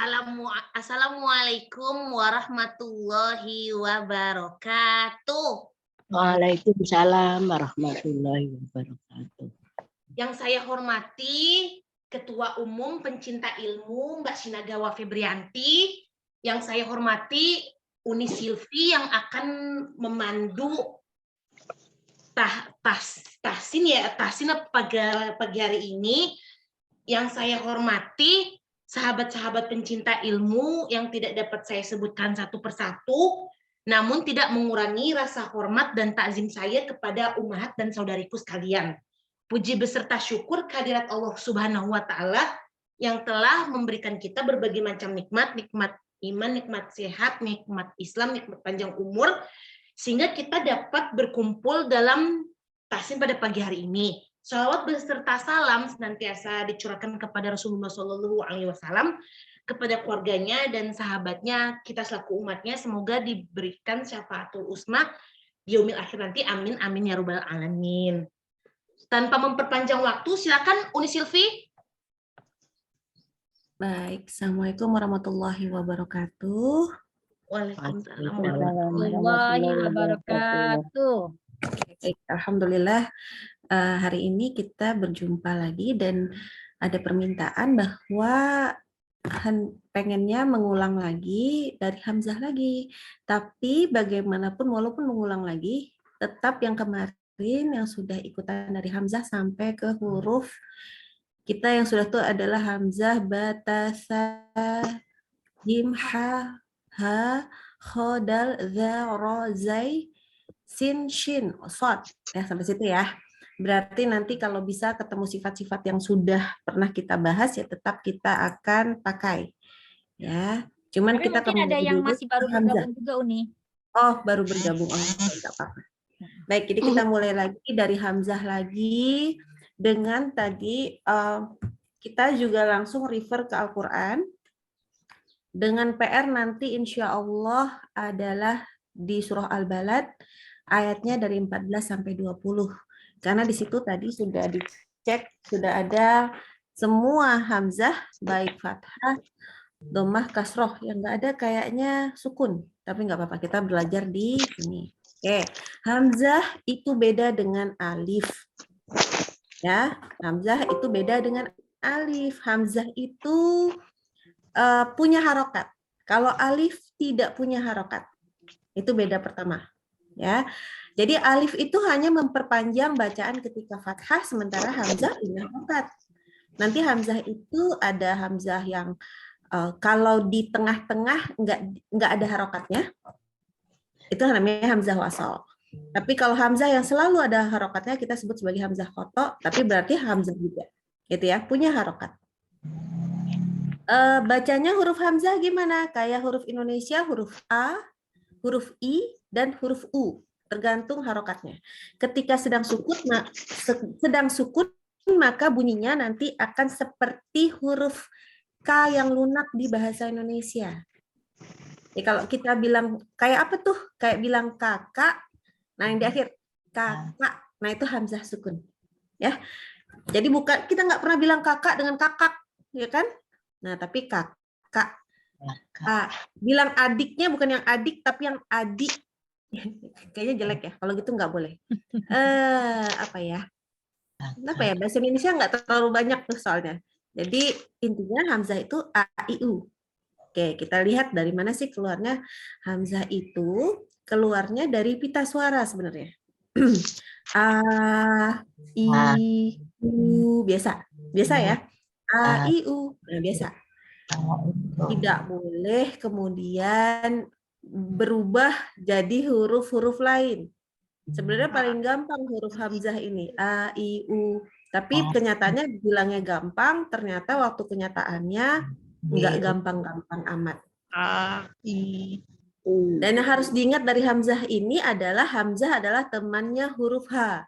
Assalamualaikum warahmatullahi wabarakatuh. Waalaikumsalam warahmatullahi wabarakatuh. Yang saya hormati Ketua Umum Pencinta Ilmu Mbak Shinagawa Febrianti. Yang saya hormati Uni Silvi yang akan memandu tahsin pagi hari ini. Yang saya hormati sahabat-sahabat pencinta ilmu yang tidak dapat saya sebutkan satu persatu, namun tidak mengurangi rasa hormat dan takzim saya kepada ummahat dan saudariku sekalian. Puji beserta syukur kehadirat Allah Subhanahu wa Ta'ala yang telah memberikan kita berbagai macam nikmat, nikmat iman, nikmat sehat, nikmat Islam, nikmat panjang umur, sehingga kita dapat berkumpul dalam tahsin pada pagi hari ini. Shalawat beserta salam senantiasa dicurahkan kepada Rasulullah SAW, kepada keluarganya dan sahabatnya, kita selaku umatnya, semoga diberikan syafaatul usma di yaumil akhir nanti. Amin, amin ya rabbal alamin. Tanpa memperpanjang waktu, silakan Uni Silvi. Baik, Assalamualaikum warahmatullahi wabarakatuh. Waalaikumsalam warahmatullahi wabarakatuh. Baik, alhamdulillah. Hari ini kita berjumpa lagi dan ada permintaan bahwa pengennya mengulang lagi dari Hamzah lagi. Tapi bagaimanapun walaupun mengulang lagi, tetap yang kemarin yang sudah ikutan dari Hamzah sampai ke huruf kita yang sudah tuh adalah Hamzah, Ba, Sa, Jim, Ha, Khodal, Za, Ro, Zai, Sin, Shin, Sod. Ya, sampai situ ya. Berarti nanti kalau bisa ketemu sifat-sifat yang sudah pernah kita bahas ya tetap kita akan pakai. Ya. Cuman tapi kita mungkin ada yang masih baru bergabung juga, Uni. Oh, baru bergabung. Oh, enggak apa-apa. Baik, jadi kita mulai lagi dari Hamzah lagi dengan tadi kita juga langsung refer ke Al-Qur'an. Dengan PR nanti insya Allah adalah di surah Al-Balad ayatnya dari 14 sampai 20. Karena di situ tadi sudah dicek, sudah ada semua hamzah, baik fathah, dhammah, kasroh. Yang nggak ada kayaknya sukun. Tapi nggak apa-apa, kita belajar di sini. Oke, hamzah itu beda dengan alif. Ya, hamzah itu beda dengan alif. Hamzah itu punya harokat. Kalau alif tidak punya harokat. Itu beda pertama. Ya. Jadi alif itu hanya memperpanjang bacaan ketika fathah, sementara hamzah punya harokat. Nanti hamzah itu ada hamzah yang kalau di tengah-tengah nggak ada harokatnya, itu namanya hamzah wasal. Tapi kalau hamzah yang selalu ada harokatnya kita sebut sebagai hamzah koto, tapi berarti hamzah juga, gitu ya, punya harokat. Bacanya huruf hamzah gimana? Kayak huruf Indonesia, huruf A, huruf I, dan huruf U. Tergantung harokatnya. Ketika sedang sukun, maka bunyinya nanti akan seperti huruf K yang lunak di bahasa Indonesia. Ya, kalau kita bilang kayak apa tuh? Kayak bilang kakak, nah yang di akhir kakak, nah itu hamzah sukun. Ya, jadi bukan, kita nggak pernah bilang kakak dengan kakak, ya kan? Nah tapi kakak. Bilang adiknya bukan yang adik tapi yang adik. Kayaknya jelek ya, kalau gitu nggak boleh. Apa ya bahasa Indonesia nggak terlalu banyak tuh soalnya. Jadi intinya hamzah itu a, i, u. Oke, kita lihat dari mana sih keluarnya hamzah itu. Keluarnya dari pita suara sebenarnya. A, i, u, biasa ya. A, i, u, nah, biasa. Tidak boleh kemudian berubah jadi huruf-huruf lain. Sebenarnya paling gampang huruf hamzah ini, A, I, U. Tapi kenyataannya bilangnya gampang, ternyata waktu kenyataannya nggak gampang-gampang amat. A, I, U. Dan yang harus diingat dari hamzah ini adalah hamzah adalah temannya huruf H.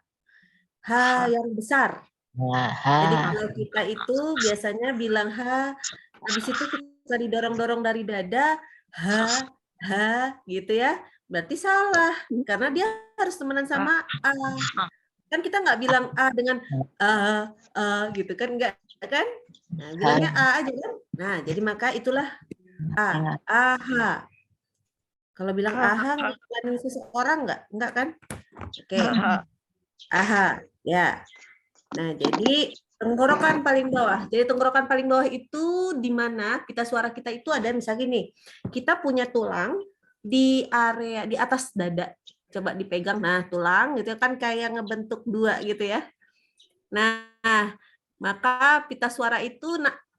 H yang besar. Jadi kalau kita itu biasanya bilang H, habis itu kita didorong-dorong dari dada, H, gitu ya. Berarti salah, karena dia harus temenan sama A. Kan kita nggak bilang A dengan gitu kan, enggak kan? Nah, bilangnya A aja kan? Nah, jadi maka itulah A. Aha. Kalau bilang aha, ngelakuin seseorang enggak kan? Oke. Aha, ya. Nah, jadi tenggorokan paling bawah. Jadi tenggorokan paling bawah itu di mana pita suara kita itu ada misalnya gini. Kita punya tulang di area di atas dada. Coba dipegang. Nah, tulang gitu kan kayak ngebentuk dua gitu ya. Nah, maka pita suara itu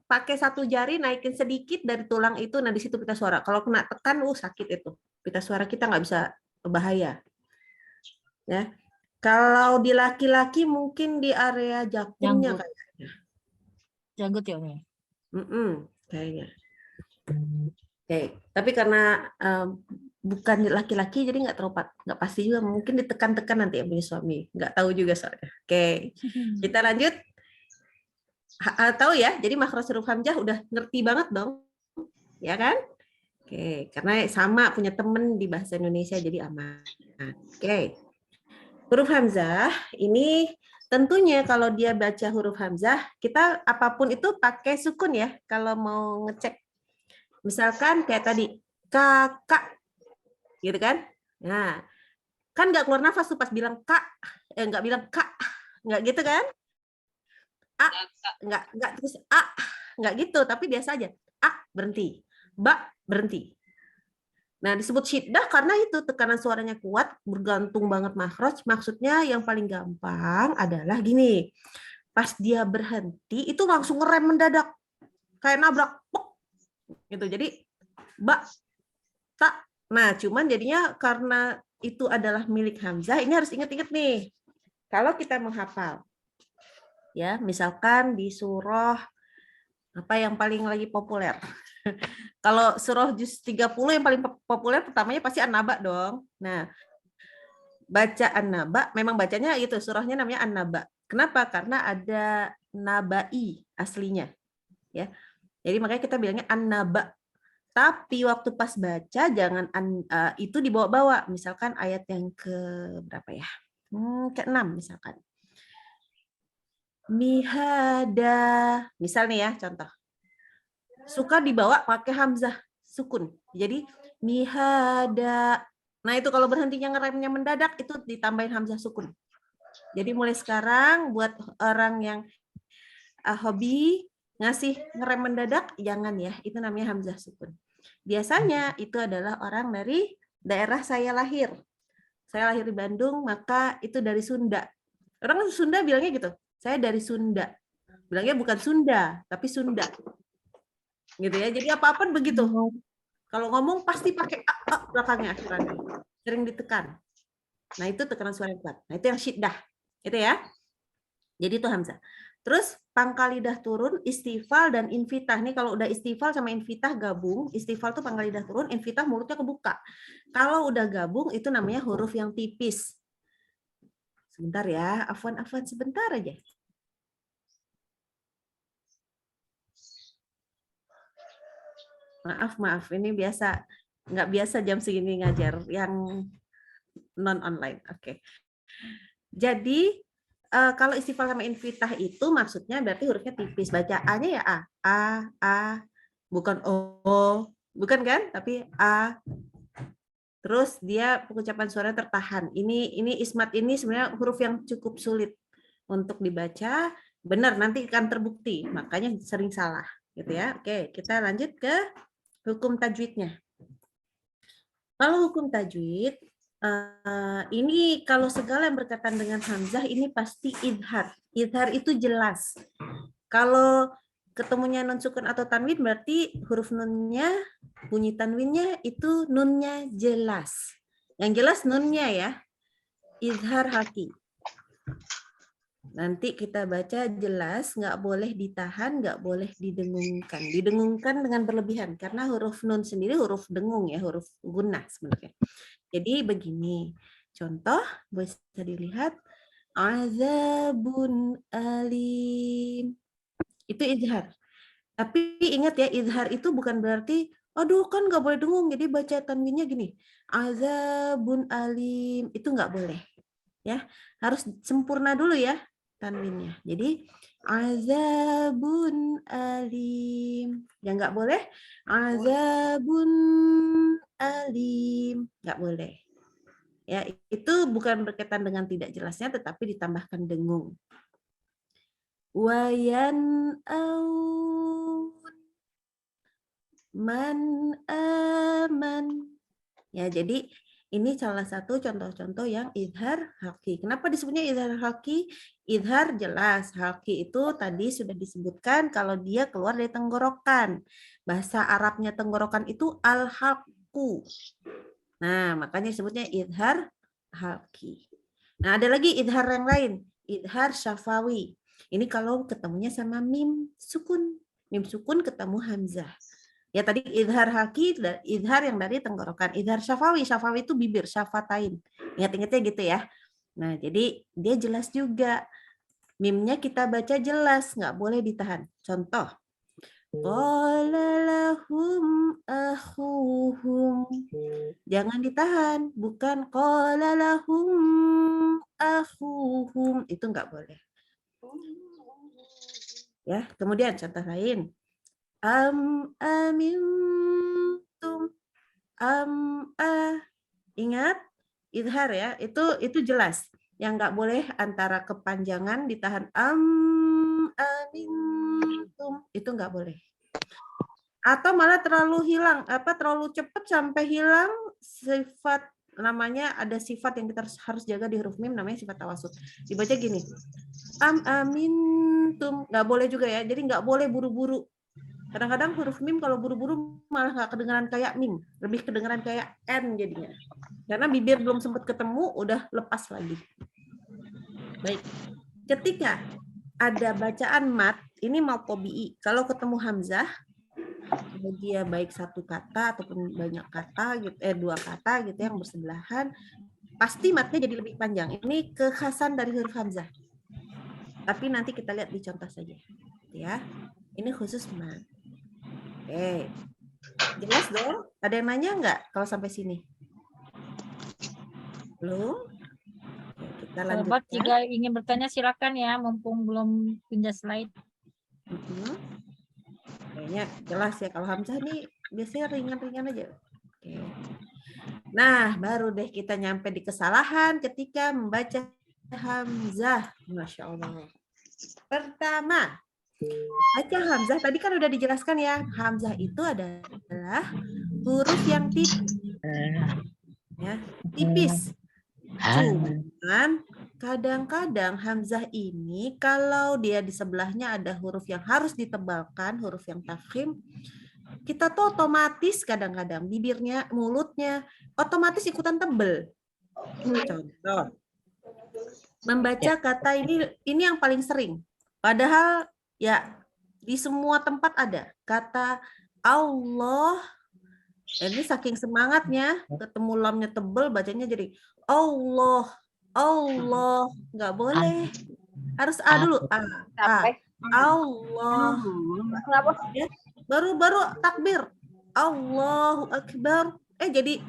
pakai satu jari naikin sedikit dari tulang itu. Nah, di situ pita suara. Kalau kena tekan, sakit itu. Pita suara kita nggak bisa bahaya. Ya. Kalau di laki-laki mungkin di area jakungnya Janggut. kayaknya. Janggut ya, Umi? Kayaknya. Oke, tapi karena bukan laki-laki jadi nggak pasti juga. Mungkin ditekan-tekan nanti ya punya suami. Nggak tahu juga soalnya. Oke, kita lanjut. Tahu ya, jadi makhraj huruf hamzah udah ngerti banget dong, ya kan? Oke, karena sama punya temen di bahasa Indonesia jadi aman. Oke, huruf hamzah ini tentunya kalau dia baca huruf hamzah, kita apapun itu pakai sukun ya. Kalau mau ngecek, misalkan kayak tadi kakak, gitu kan? Nah, kan nggak keluar nafas tuh pas bilang kak, nggak bilang kak, nggak gitu kan? A, nggak terus A, nggak gitu, tapi biasa aja. A, berhenti. Ba, berhenti. Nah, disebut syiddah karena itu tekanan suaranya kuat, bergantung banget makhraj. Maksudnya yang paling gampang adalah gini. Pas dia berhenti, itu langsung ngerem mendadak. Kayak nabrak. Pok, gitu. Jadi, ba, ta. Nah, cuman jadinya karena itu adalah milik hamzah, ini harus ingat-ingat nih. Kalau kita menghafal, ya misalkan di surah apa yang paling lagi populer. Kalau surah juz 30 yang paling populer pertamanya pasti An-Naba dong. Nah, baca An-Naba memang bacanya itu surahnya namanya An-Naba. Kenapa? Karena ada nabai aslinya, ya. Jadi makanya kita bilangnya An-Naba. Tapi waktu pas baca jangan itu dibawa-bawa. Misalkan ayat yang ke berapa ya? Ke-6 misalkan. Mihada. Misal nih ya contoh. Suka dibawa pakai hamzah sukun. Jadi mihada. Nah, itu kalau berhentinya ngeremnya mendadak itu ditambahin hamzah sukun. Jadi mulai sekarang buat orang yang hobi ngasih ngerem mendadak jangan ya, itu namanya hamzah sukun. Biasanya itu adalah orang dari daerah saya lahir. Saya lahir di Bandung, maka itu dari Sunda. Orang Sunda bilangnya gitu. Saya dari Sunda. Bilangnya bukan Sunda, tapi Sunda. Gitu ya. Jadi apa-apa begitu. Kalau ngomong pasti pakai a belakangnya akhirannya. Sering ditekan. Nah, itu tekanan suara yang kuat. Nah, itu yang syiddah. Itu ya. Jadi itu hamzah. Terus pangkal lidah turun, istifal dan infitah. Nih kalau udah istifal sama infitah gabung, istifal tuh pangkal lidah turun, infitah mulutnya kebuka. Kalau udah gabung itu namanya huruf yang tipis. Sebentar ya, afwan sebentar aja. Maaf, ini nggak biasa jam segini ngajar yang non online. Oke. Jadi kalau istifal sama infitah itu maksudnya berarti hurufnya tipis. Baca A-nya ya A, bukan O, bukan kan? Tapi A. Terus dia pengucapan suara tertahan. Ini ismat ini sebenarnya huruf yang cukup sulit untuk dibaca. Benar, nanti akan terbukti. Makanya sering salah, gitu ya. Oke, kita lanjut ke hukum tajwidnya. Kalau hukum tajwid, ini kalau segala yang berkaitan dengan hamzah ini pasti idhar. Idhar itu jelas. Kalau ketemunya nun sukun atau tanwin berarti huruf nunnya, bunyi tanwinnya itu nunnya jelas. Yang jelas nunnya ya. Idhar haki. Nanti kita baca jelas, nggak boleh ditahan, nggak boleh didengungkan. Didengungkan dengan berlebihan, karena huruf nun sendiri huruf dengung ya, huruf gunnah sebenarnya. Jadi begini, contoh bisa dilihat, azabun alim. Itu izhar. Tapi ingat ya, izhar itu bukan berarti, aduh kan nggak boleh dengung, jadi baca tanwinnya gini, azabun alim, itu nggak boleh. Ya, harus sempurna dulu ya tanwinnya. Jadi azabun alim. Yang nggak boleh azabun alim, nggak boleh. Ya, itu bukan berkaitan dengan tidak jelasnya, tetapi ditambahkan dengung. Wayan man aman. Ya, jadi ini salah satu contoh-contoh yang idhar haki. Kenapa disebutnya idhar haki? Idhar jelas, haki itu tadi sudah disebutkan kalau dia keluar dari tenggorokan. Bahasa Arabnya tenggorokan itu al-halqu. Nah, makanya disebutnya idhar haki. Nah, ada lagi idhar yang lain, idhar syafawi. Ini kalau ketemunya sama mim sukun. Mim sukun ketemu hamzah. Ya tadi idhar haki, idhar yang dari tenggorokan. Idhar syafawi, syafawi itu bibir, syafatain. Ingat-ingatnya gitu ya. Nah, jadi dia jelas juga. Mimnya kita baca jelas, nggak boleh ditahan. Contoh. Qala lahum akhuhum. Jangan ditahan, bukan qala lahum akhuhum. Itu nggak boleh. Ya, kemudian contoh lain. Amintum ingat idhar ya, itu jelas. Yang nggak boleh antara kepanjangan ditahan amintum, itu nggak boleh. Atau malah terlalu terlalu cepat sampai hilang sifat, namanya ada sifat yang kita harus jaga di huruf mim, namanya sifat tawasud. Dibaca gini, amintum, nggak boleh juga ya, jadi nggak boleh buru-buru. Kadang-kadang huruf mim kalau buru-buru malah nggak kedengaran kayak mim, lebih kedengaran kayak n jadinya. Karena bibir belum sempat ketemu, udah lepas lagi. Baik, ketika ada bacaan mat, ini mau tobi'i. Kalau ketemu hamzah, kalau dia baik satu kata ataupun banyak kata, gitu, dua kata gitu yang bersebelahan, pasti matnya jadi lebih panjang. Ini kekhasan dari huruf hamzah. Tapi nanti kita lihat di contoh saja, ya. Ini khusus mat. Oke, jelas dong? Ada yang nanya nggak kalau sampai sini? Belum? Oke, kita Sahabat lanjutkan. jika ingin bertanya silakan ya, mumpung belum pindah slide. Kayaknya jelas ya, kalau hamzah nih biasanya ringan-ringan aja. Oke. Nah, baru deh kita nyampe di kesalahan ketika membaca hamzah. Masya Allah. Pertama, baca hamzah tadi kan udah dijelaskan ya, hamzah itu adalah huruf yang tipis, ya, tipis. Cuman kadang-kadang hamzah ini kalau dia di sebelahnya ada huruf yang harus ditebalkan, huruf yang tafkhim, kita tuh otomatis kadang-kadang bibirnya, mulutnya otomatis ikutan tebel. Contoh, membaca kata ini yang paling sering. Padahal ya di semua tempat ada kata Allah. Ini saking semangatnya, ketemu lamnya tebel, bacanya jadi Allah, Allah, nggak boleh. Harus A dulu, A. Allah. Ya, baru takbir. Allahu Akbar. Jadi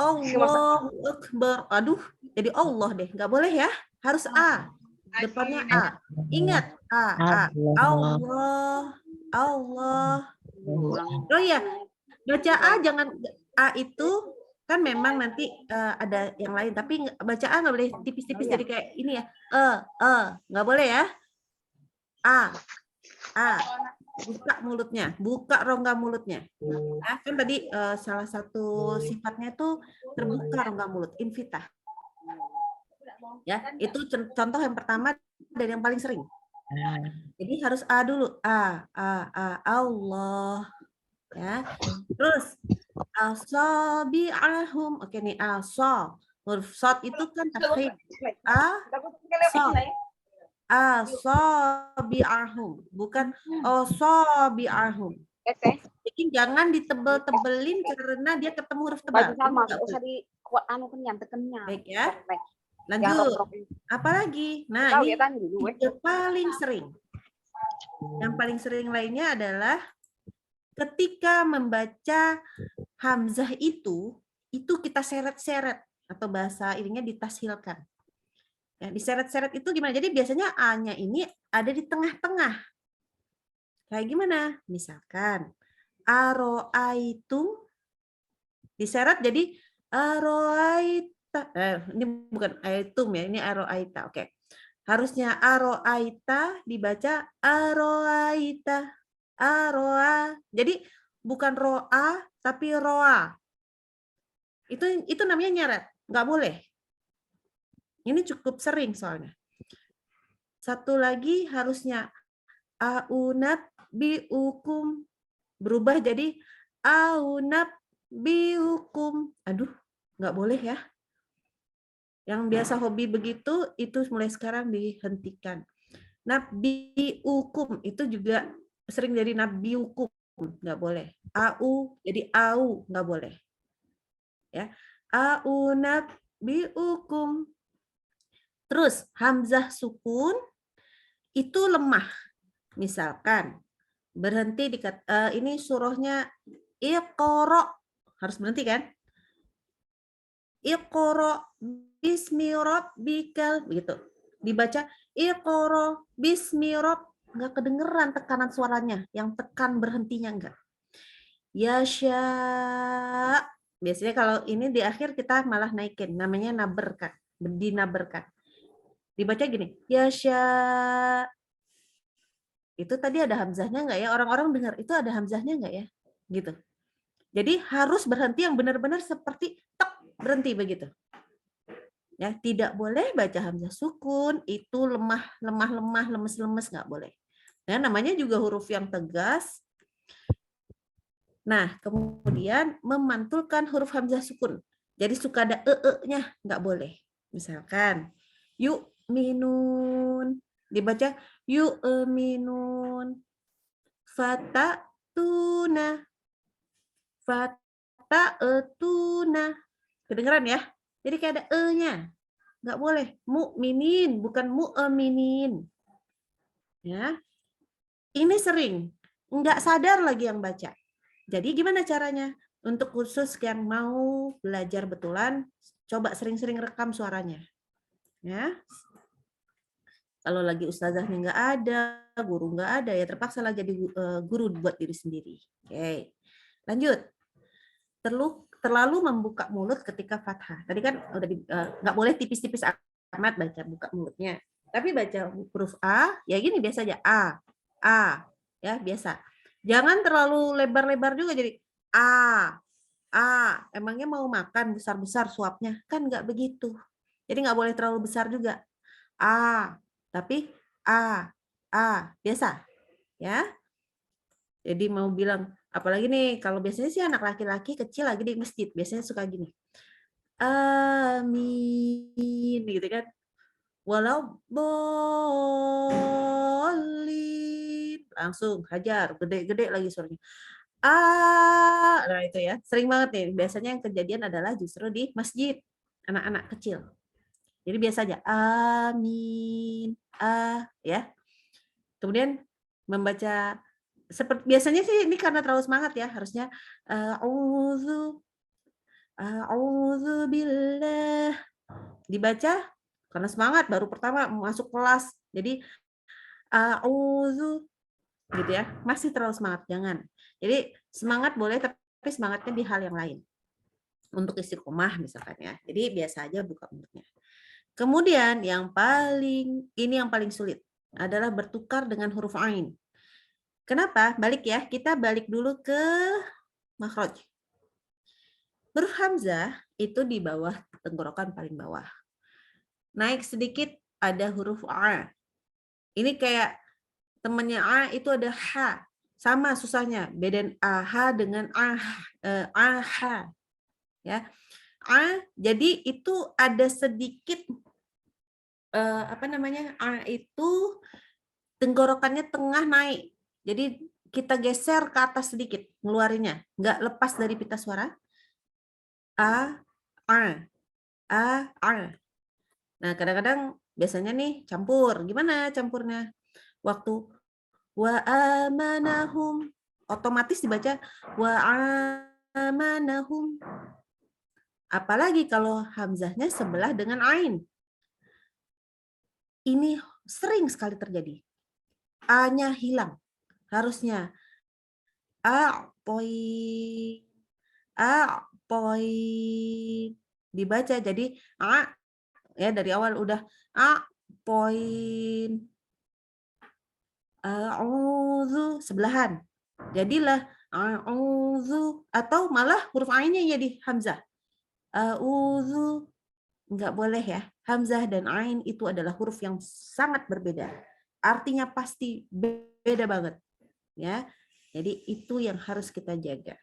Allahu Akbar. Aduh, jadi Allah deh. Nggak boleh ya. Harus A. Depannya A. Ingat, A. Allah. Allah. Oh iya, baca A jangan, A itu kan memang nanti ada yang lain, tapi baca A nggak boleh tipis-tipis jadi kayak ini ya. Nggak boleh ya. A. Buka mulutnya, buka rongga mulutnya. Nah, kan tadi salah satu sifatnya itu terbuka rongga mulut, invitah. Ya, itu contoh yang pertama dan yang paling sering. Jadi harus A dulu. A, Allah. Ya. Terus asabi'ahum. Oke nih, asa. Huruf shad itu kan tafkhim. Asabi'ahum, bukan asabi'ahum. Jadi jangan ditebel-tebelin karena dia ketemu huruf tebal. Baik ya. Lanjut. Apalagi? Nah, ini yang paling sering. Yang paling sering lainnya adalah ketika membaca hamzah itu kita seret-seret atau bahasa ininya ditashilkan. Ya, diseret-seret itu gimana? Jadi biasanya A-nya ini ada di tengah-tengah. Kayak gimana? Misalkan Aroaitum diseret jadi aroaita. Ini bukan aitum ya, ini aroaita. Oke. Harusnya aroaita dibaca aroaita. Aroa. Jadi bukan roa tapi roa. Itu namanya nyeret, nggak boleh. Ini cukup sering soalnya. Satu lagi harusnya aunat biukum berubah jadi aunat biukum. Aduh, nggak boleh ya. Yang biasa hobi begitu itu mulai sekarang dihentikan. Nabiukum itu juga sering jadi nabiukum, nggak boleh. Au jadi au, nggak boleh. Ya, aunat biukum. Terus hamzah sukun itu lemah. Misalkan berhenti di ini surahnya Iqra, harus berhenti kan? Iqra bismi rabbikal, begitu. Dibaca Iqra bismi rabb, enggak kedengeran tekanan suaranya, yang tekan berhentinya enggak. Yasha. Biasanya kalau ini di akhir kita malah naikin, namanya naberkan, dinaberkan. Dibaca gini, Yasha. Itu tadi ada hamzahnya enggak ya? Orang-orang dengar itu ada hamzahnya enggak ya? Gitu. Jadi harus berhenti yang benar-benar seperti tek, berhenti begitu. Ya, tidak boleh baca hamzah sukun, itu lemah, lemes nggak boleh. Nah, namanya juga huruf yang tegas. Nah, kemudian memantulkan huruf hamzah sukun. Jadi suka ada nya nggak boleh. Misalkan yuk minun dibaca yuk minun, fata tuna, kedengeran ya? Jadi kayak ada nya, nggak boleh. Mu'minin bukan mu'minin. Ya, ini sering nggak sadar lagi yang baca. Jadi gimana caranya? Untuk khusus yang mau belajar betulan, coba sering-sering rekam suaranya. Ya, kalau lagi ustazahnya nggak ada, guru nggak ada, ya terpaksa lah jadi guru buat diri sendiri. Oke, lanjut. Terlalu membuka mulut ketika fathah. Tadi kan udah nggak boleh tipis-tipis amat baca buka mulutnya. Tapi baca huruf A, ya gini biasa aja A, ya biasa. Jangan terlalu lebar-lebar juga jadi A. Emangnya mau makan besar-besar suapnya? Kan nggak begitu. Jadi nggak boleh terlalu besar juga. Tapi A, biasa. Ya. Jadi mau bilang, apalagi nih, kalau biasanya sih anak laki-laki kecil lagi di masjid, biasanya suka gini. Amin, gitu kan. Walau bolin. Langsung hajar, gede-gede lagi suaranya. Nah itu ya, sering banget nih. Biasanya yang kejadian adalah justru di masjid, anak-anak kecil. Jadi biasa aja, amin, ya. Kemudian membaca seperti biasanya sih ini karena terlalu semangat ya, harusnya a'udzu billah dibaca karena semangat baru pertama masuk kelas. Jadi a'udzu gitu ya. Masih terlalu semangat, jangan. Jadi semangat boleh tapi semangatnya di hal yang lain. Untuk istiqomah misalkan ya. Jadi biasa aja buka mulutnya. Kemudian yang paling sulit adalah bertukar dengan huruf ain. Kenapa? Balik ya, kita balik dulu ke makhraj. Huruf hamzah itu di bawah tenggorokan paling bawah. Naik sedikit ada huruf a. Ini kayak temannya a itu ada h. Sama susahnya, bedain ah dengan ah. Ya. Jadi itu ada sedikit itu tenggorokannya tengah naik. Jadi kita geser ke atas sedikit ngeluarinnya, nggak lepas dari pita suara. A. Nah, kadang-kadang biasanya nih campur. Gimana campurnya? Waktu wa amanahum otomatis dibaca wa amanahum. Apalagi kalau hamzahnya sebelah dengan ain. Ini sering sekali terjadi. A-nya hilang. Harusnya a'toin, a'toin. Dibaca jadi ya dari awal udah a'toin. A'udzu sebelahan. Jadilah a'udzu atau malah huruf ainnya jadi hamzah. A'udzu enggak boleh ya. Hamzah dan ain itu adalah huruf yang sangat berbeda. Artinya pasti beda banget, ya. Jadi itu yang harus kita jaga.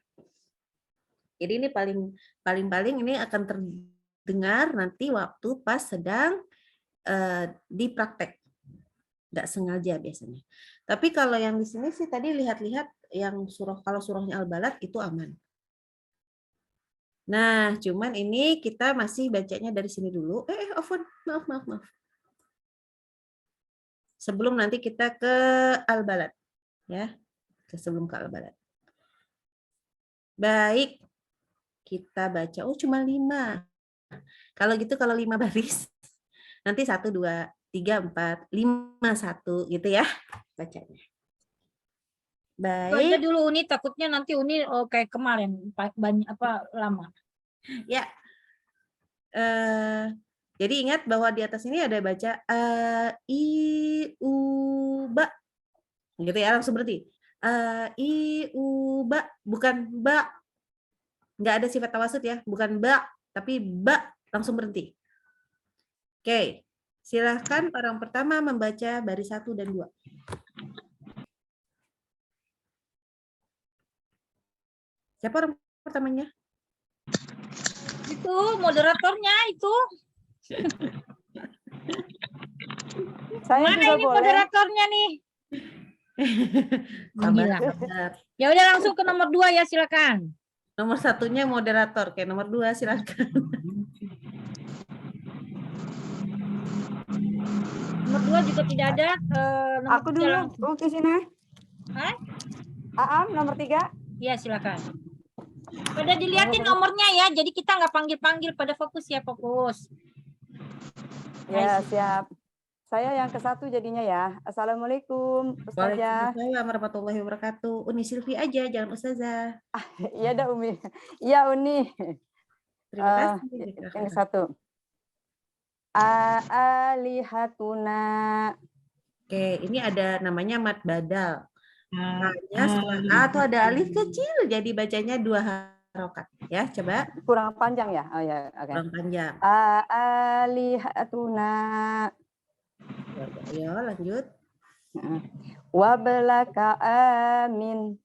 Jadi ini paling ini akan terdengar nanti waktu pas sedang dipraktek. Nggak sengaja biasanya. Tapi kalau yang di sini sih tadi lihat-lihat yang kalau surahnya Al-Balad itu aman. Nah, cuman ini kita masih bacanya dari sini dulu. Afwan, maaf. Sebelum nanti kita ke Al-Balad, ya. Sebelum ke Al-Balad. Baik, kita baca. Oh, cuma 5. Kalau gitu, kalau 5 baris, nanti 1, 2, 3, 4, 5, 1 gitu ya bacanya. Itu aja Baik. dulu Uni, takutnya nanti Uni kayak kemarin banyak lama. Ya. Jadi ingat bahwa di atas ini ada baca i u ba. Gitu ya, langsung berhenti. I u ba, bukan ba. Nggak ada sifat tawasud ya, bukan ba, tapi ba, langsung berhenti. Oke. Silahkan orang pertama membaca baris 1 dan 2. Siapa orang pertamanya? Itu moderatornya itu. Saya Mana juga ini boleh. moderatornya nih? Sabar. Ya udah langsung ke nomor 2 ya, silakan. Nomor 1-nya moderator, oke nomor 2 silakan. Nomor 2 juga tidak ada. Nomor Aku 3 dulu, langsung. di sini. Hah? Aam, nomor 3. Iya, silakan. Pada dilihatin nomornya ya, jadi kita nggak panggil-panggil, pada fokus ya, fokus. Ya, siap. Saya yang ke-1 jadinya ya. Assalamualaikum, Ustazah. Waalaikumsalam warahmatullahi wabarakatuh. Uni Silvi aja, jangan Ustazah. Iya dah Umi. Iya Uni. Terima kasih. Yang ke-1. Alihatuna. Oke, ini ada namanya mad badal. Makanya setelah A tuh ada alif kecil, jadi bacanya 2 harokat. Ya, coba. Kurang panjang ya? Oh ya, oke. Kurang panjang. Alihatuna. Ayo, lanjut. Wablaka amin.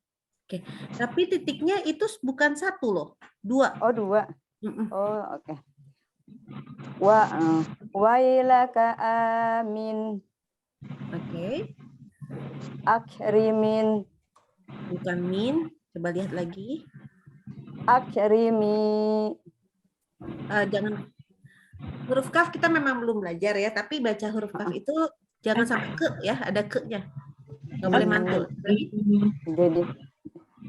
Oke, tapi titiknya itu bukan 1 loh, 2. Oh 2. Oh oke. Wailaka amin. Oke. Akrimin. Bukan min, coba lihat lagi. Akrimi. Jangan huruf kaf kita memang belum belajar ya, tapi baca huruf kaf itu jangan sampai ke ya, ada ke-nya. Nggak boleh mantul. Jadi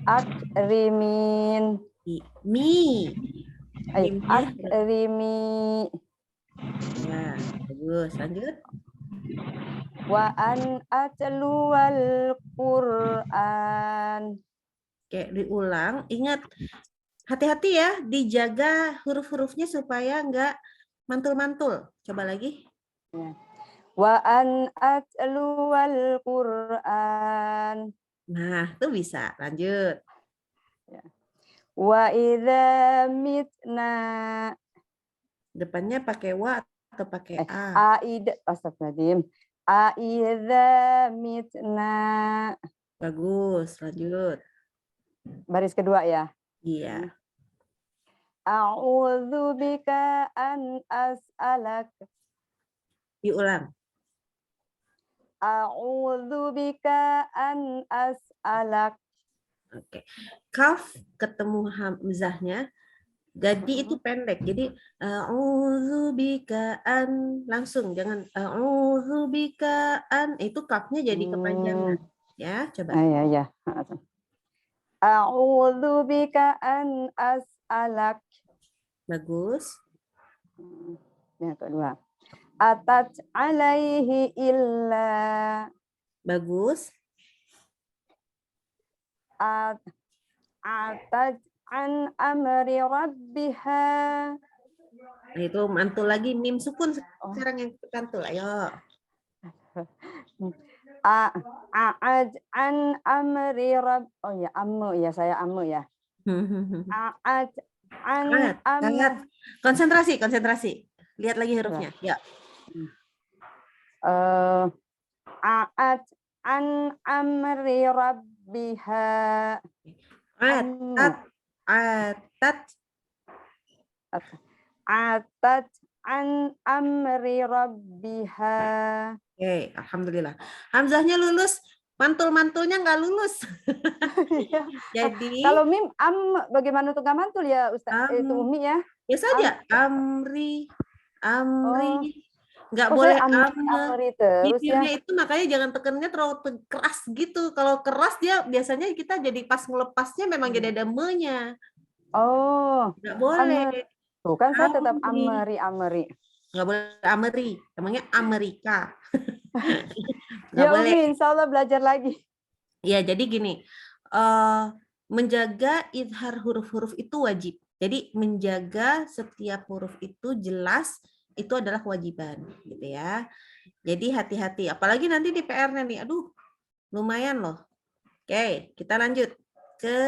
akrimin. Mi. Akrimi. Ya, bagus. Lanjut. Wa an atluwal Qur'an. Oke, diulang. Ingat, hati-hati ya, dijaga huruf-hurufnya supaya nggak mantul-mantul. Coba lagi. Wa an atluwal Qur'an. Nah, itu bisa. Lanjut. Wa idza mitna. Depannya pakai wa atau pakai a? Astagfirullahaladzim. Aidza mitna. Bagus. Lanjut. Baris kedua ya. Iya. A'udzu bika an as'alak. Diulang. A'udzu bika an as'alak. Oke. Kaf ketemu hamzahnya. Jadi itu pendek. Jadi a'udzubika an langsung, jangan a'udzubika an, itu kafnya jadi kepanjangan. Ya, coba. Ya. A'udzubika an as'alak. Bagus. Yang kedua. Atat alaihi illa. Bagus. atat an amri rabbiha. Nah, itu mantul lagi mim sukun sekarang yang kantul. Ayo. A'ad an amri rabb. Oh ya, ammu ya, saya ammu ya. A'ad an amri. Konsentrasi. Lihat lagi hurufnya. Ya. A'ad an amri rabbiha. Atat an amri rabbiha. Oke, alhamdulillah. Hamzahnya lulus, mantul-mantulnya nggak lulus. Jadi Kalau mim bagaimana untuk nggak mantul ya Ustaz? Itu Umi ya. Ya saja, amri, nggak Oh, boleh saya amri terus ya. bibirnya itu makanya jangan tekannya terlalu keras gitu. Kalau keras dia biasanya kita jadi pas melepasnya memang jadi ada me-nya. Oh, Nggak boleh. tuh kan saya tetap Amri. amri. Nggak boleh amri, namanya Amerika. Nggak Ya boleh. Umi, insya Allah belajar lagi. Ya, jadi gini, menjaga izhar huruf-huruf itu wajib. Jadi menjaga setiap huruf itu jelas itu adalah kewajiban, gitu ya. Jadi hati-hati, apalagi nanti di PR-nya nih, aduh, lumayan loh. Oke, kita lanjut ke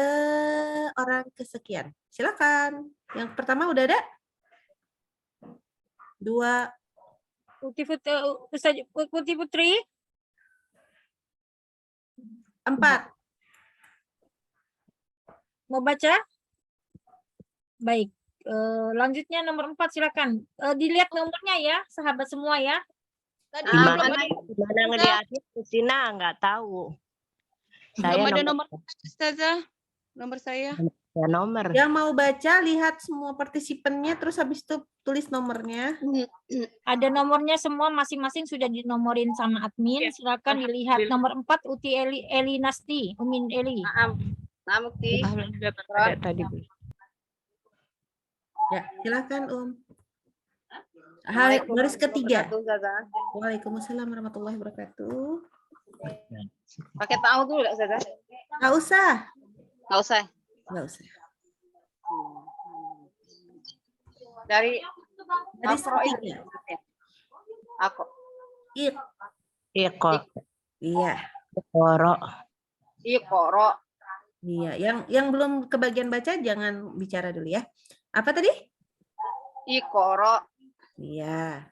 orang kesekian. Silakan. Yang pertama udah ada? 2. Putri Putri. 4. Mau baca? Baik. Lanjutnya nomor 4 silakan. Dilihat nomornya ya, sahabat semua ya. Tadi Gimana ngeliatnya Kusina nggak tahu. Saya Belum ada nomor Ustazah. Nomor saya. ya nomor. Yang mau baca, lihat semua partisipannya, terus habis itu tulis nomornya. Ada nomornya semua masing-masing sudah dinomorin sama admin. Silakan dilihat nomor 4 Uti Eli Nasti, Umin Eli. Mukti. Ada tadi. Ya, silakan Baris ketiga. Waalaikumsalam warahmatullahi wabarakatuh. Pakai tahu dulu enggak Ustazah? Nggak usah. Enggak usah. Nggak usah. Dari Baris Afro ketiga. Aku. Iko. Iya. Koro. Iqra. Iya. Yang belum kebagian baca jangan bicara dulu ya. Apa tadi? Iqra. Iya.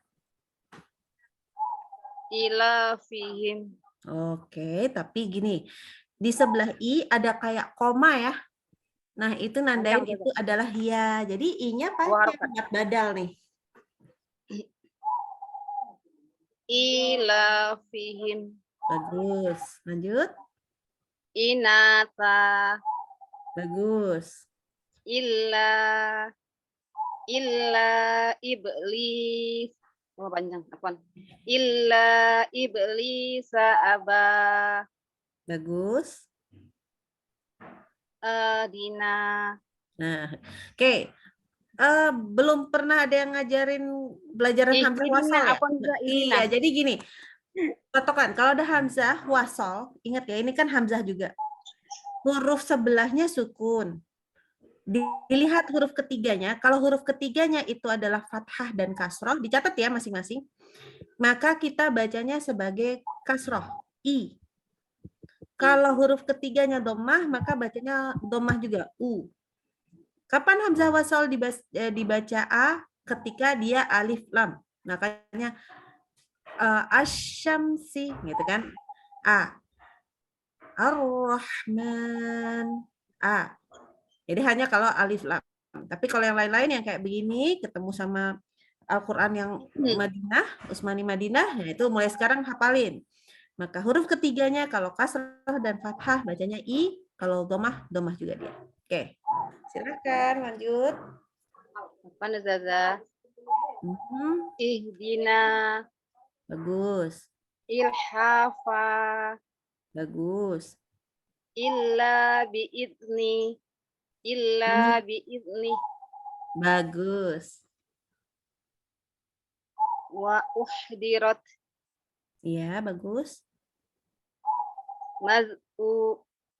Ila fihim. Oke, tapi gini. Di sebelah i ada kayak koma ya. Nah, itu nandain itu adalah ya. Jadi i-nya panjang buat badal nih. Ila fihim. Bagus. Lanjut. Inata. Bagus. Illa iblis. Oh, panjang. Apaan? Illa iblis aba. Bagus. Dina. Nah, oke. Belum pernah ada yang ngajarin belajaran hamzah wasal ya? Iya, jadi gini. Patokan, kalau ada hamzah wasal, ingat ya, ini kan hamzah juga. Huruf sebelahnya sukun. Dilihat huruf ketiganya, kalau huruf ketiganya itu adalah fathah dan kasroh, dicatat ya masing-masing, maka kita bacanya sebagai kasroh, i. Kalau huruf ketiganya domah, maka bacanya domah juga, u. Kapan hamzah wasal dibaca a? Ketika dia alif lam. Makanya asyamsi, gitu kan? A. Ar-Rahman, a. Jadi hanya kalau alif lam. Tapi kalau yang lain-lain yang kayak begini, ketemu sama Al-Quran yang Madinah, Utsmani Madinah, ya itu mulai sekarang hafalin. Maka huruf ketiganya kalau kasrah dan fathah bacanya i, kalau domah juga dia. Oke, silakan lanjut. Apa Ustazah? Ihdina. Bagus. Ilhafa. Bagus. Illa biizni. Illa biizni. Bagus. Wa uhdirat. Iya, bagus.